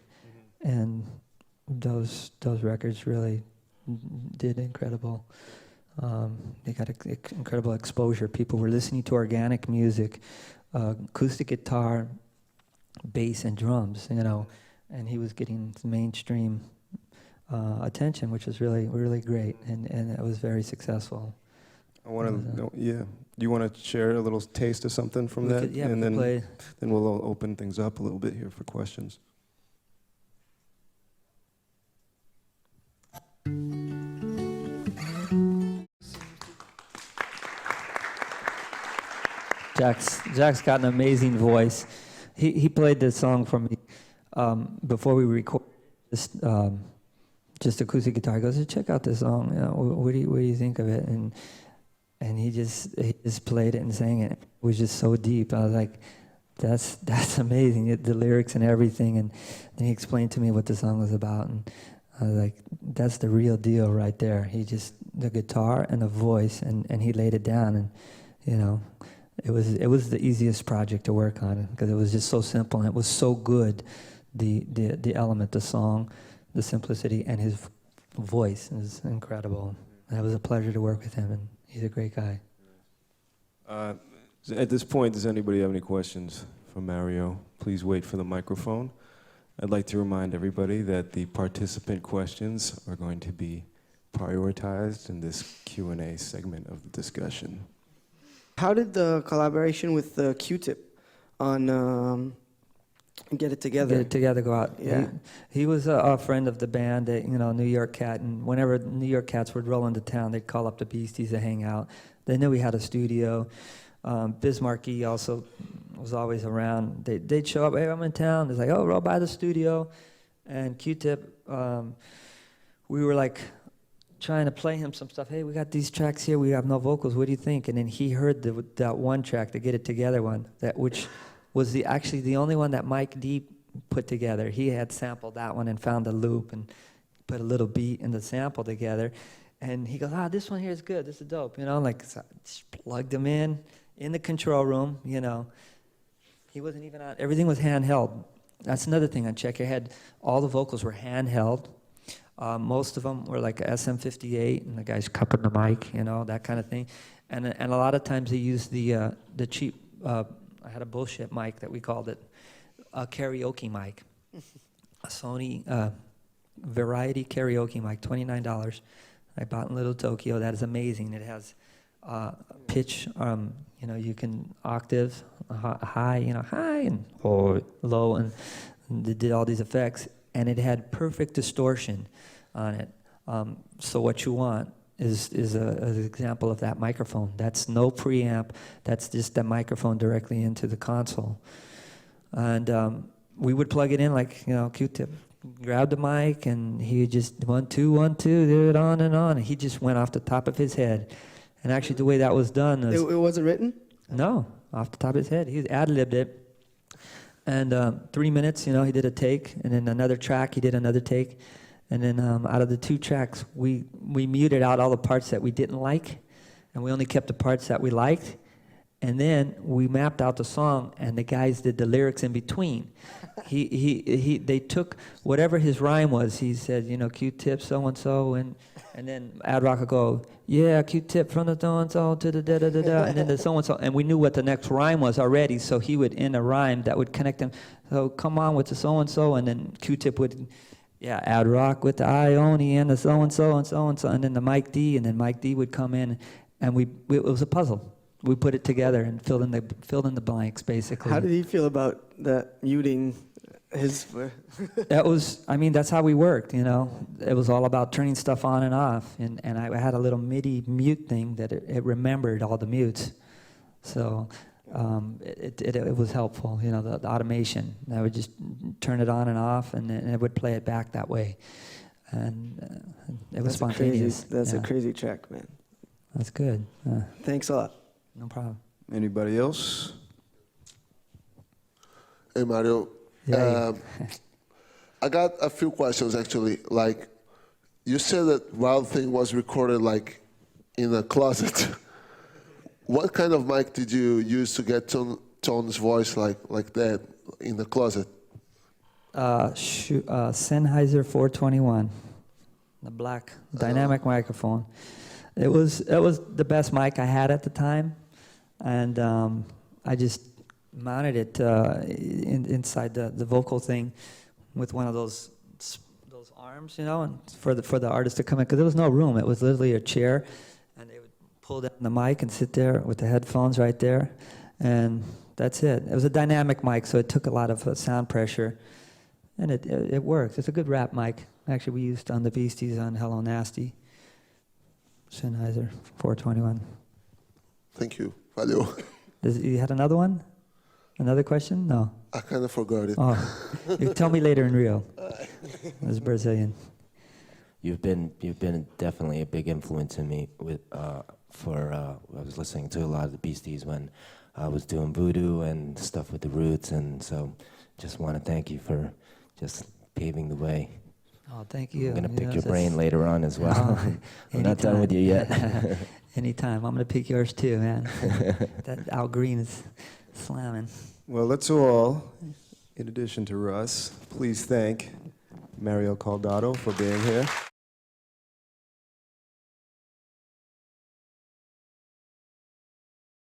And those records really did incredible. They got incredible exposure. People were listening to organic music, acoustic guitar, bass, and drums, you know, and he was getting mainstream attention, which was really, really great, and it was very successful. I want to, yeah. Do you want to share a little taste of something from that? Yeah, and then play. Then we'll open things up a little bit here for questions. Jack's got an amazing voice. He played this song for me before we recorded just acoustic guitar. He goes, hey, check out this song. You know, what do you think of it? And he just played it and sang it. It was just so deep. I was like, that's amazing. The lyrics and everything. And then he explained to me what the song was about. And I was like, that's the real deal right there. The guitar and the voice, and he laid it down. And, you know, it was the easiest project to work on because it was just so simple and it was so good. The element, the song, the simplicity, and his voice is incredible. And it was a pleasure to work with him, and he's a great guy. At this point, does anybody have any questions for Mario? Please wait for the microphone. I'd like to remind everybody that the participant questions are going to be prioritized in this Q&A segment of the discussion. How did the collaboration with Q-Tip on Get It Together? Get It Together go out. Yeah. He was a friend of the band, you know, New York Cat, and whenever New York Cats would roll into town, they'd call up the Beasties to hang out. They knew we had a studio. Bismarcky also was always around. They'd show up, hey, I'm in town. It's like, oh, roll by the studio. And Q-Tip, we were like, trying to play him some stuff. Hey, we got these tracks here. We have no vocals. What do you think? And then he heard that one track, the Get It Together one, which was actually the only one that Mike D put together. He had sampled that one and found a loop and put a little beat and the sample together. And he goes, this one here is good. This is dope. You know, like, so I just plugged him in the control room, you know. He wasn't even on. Everything was handheld. That's another thing on Check Your Head. All the vocals were handheld. Most of them were like SM58, and the guy's cupping the mic, you know, that kind of thing. And a lot of times they used the cheap, I had a bullshit mic that we called it a karaoke mic. A Sony Variety karaoke mic, $29. I bought in Little Tokyo. That is amazing. It has pitch, you know, you can octave, high, you know, high and low, and they did all these effects. And it had perfect distortion on it. So what you want is an example of that microphone. That's no preamp. That's just the microphone directly into the console. And we would plug it in like, you know, Q-Tip. Grab the mic, and he just 1 2 1 2, do it on and on. And he just went off the top of his head. And actually, the way that was done is It wasn't written? no, off the top of his head. He ad-libbed it. And 3 minutes, you know, he did a take, and then another track, he did another take. And then out of the 2 tracks, we muted out all the parts that we didn't like, and we only kept the parts that we liked. And then we mapped out the song, and the guys did the lyrics in between. They took whatever his rhyme was. He said, you know, Q-tip so-and-so, and then Ad Rock would go, yeah, Q-tip from the so-and-so to the da-da-da-da, and then the so-and-so. And we knew what the next rhyme was already, so he would end a rhyme that would connect them. So come on with the so-and-so, and then Q-tip would, yeah, Ad Rock with the Ione and the so-and-so and so-and-so, and then the Mike D, and then Mike D would come in, and it was a puzzle. We put it together and filled in the blanks, basically. How did he feel about that muting his... That was, I mean, that's how we worked, you know. It was all about turning stuff on and off. And I had a little MIDI mute thing that it remembered all the mutes. So it was helpful, you know, the automation. I would just turn it on and off, and it would play it back that way. And it was spontaneous. That's a crazy track, man. That's good. Thanks a lot. No problem. Anybody else? Hey, Mario. Yeah. I got a few questions, actually. Like, you said that Wild Thing was recorded, like, in a closet. What kind of mic did you use to get Tone's voice like that in the closet? Sennheiser 421, the black dynamic microphone. It was the best mic I had at the time, and I just mounted it inside the vocal thing with one of those arms, you know, and for the artist to come in, because there was no room. It was literally a chair, and they would pull down the mic and sit there with the headphones right there, and that's it. It was a dynamic mic, so it took a lot of sound pressure, and it works. It's a good rap mic. Actually, we used on the Beasties on Hello Nasty. Sennheiser 421. Thank you. Valeu. You had another one? Another question? No. I kind of forgot it. Oh, you tell me later in Rio. It's Brazilian. You've been definitely a big influence in me I was listening to a lot of the Beasties when I was doing voodoo and stuff with the Roots, and so just want to thank you for just paving the way. Oh, thank you. I'm going to pick your brain later on as well. I'm not done with you yet. Anytime. I'm going to pick yours too, man. That Al Green is slamming. Well, let's all, in addition to Russ, please thank Mario Caldato for being here.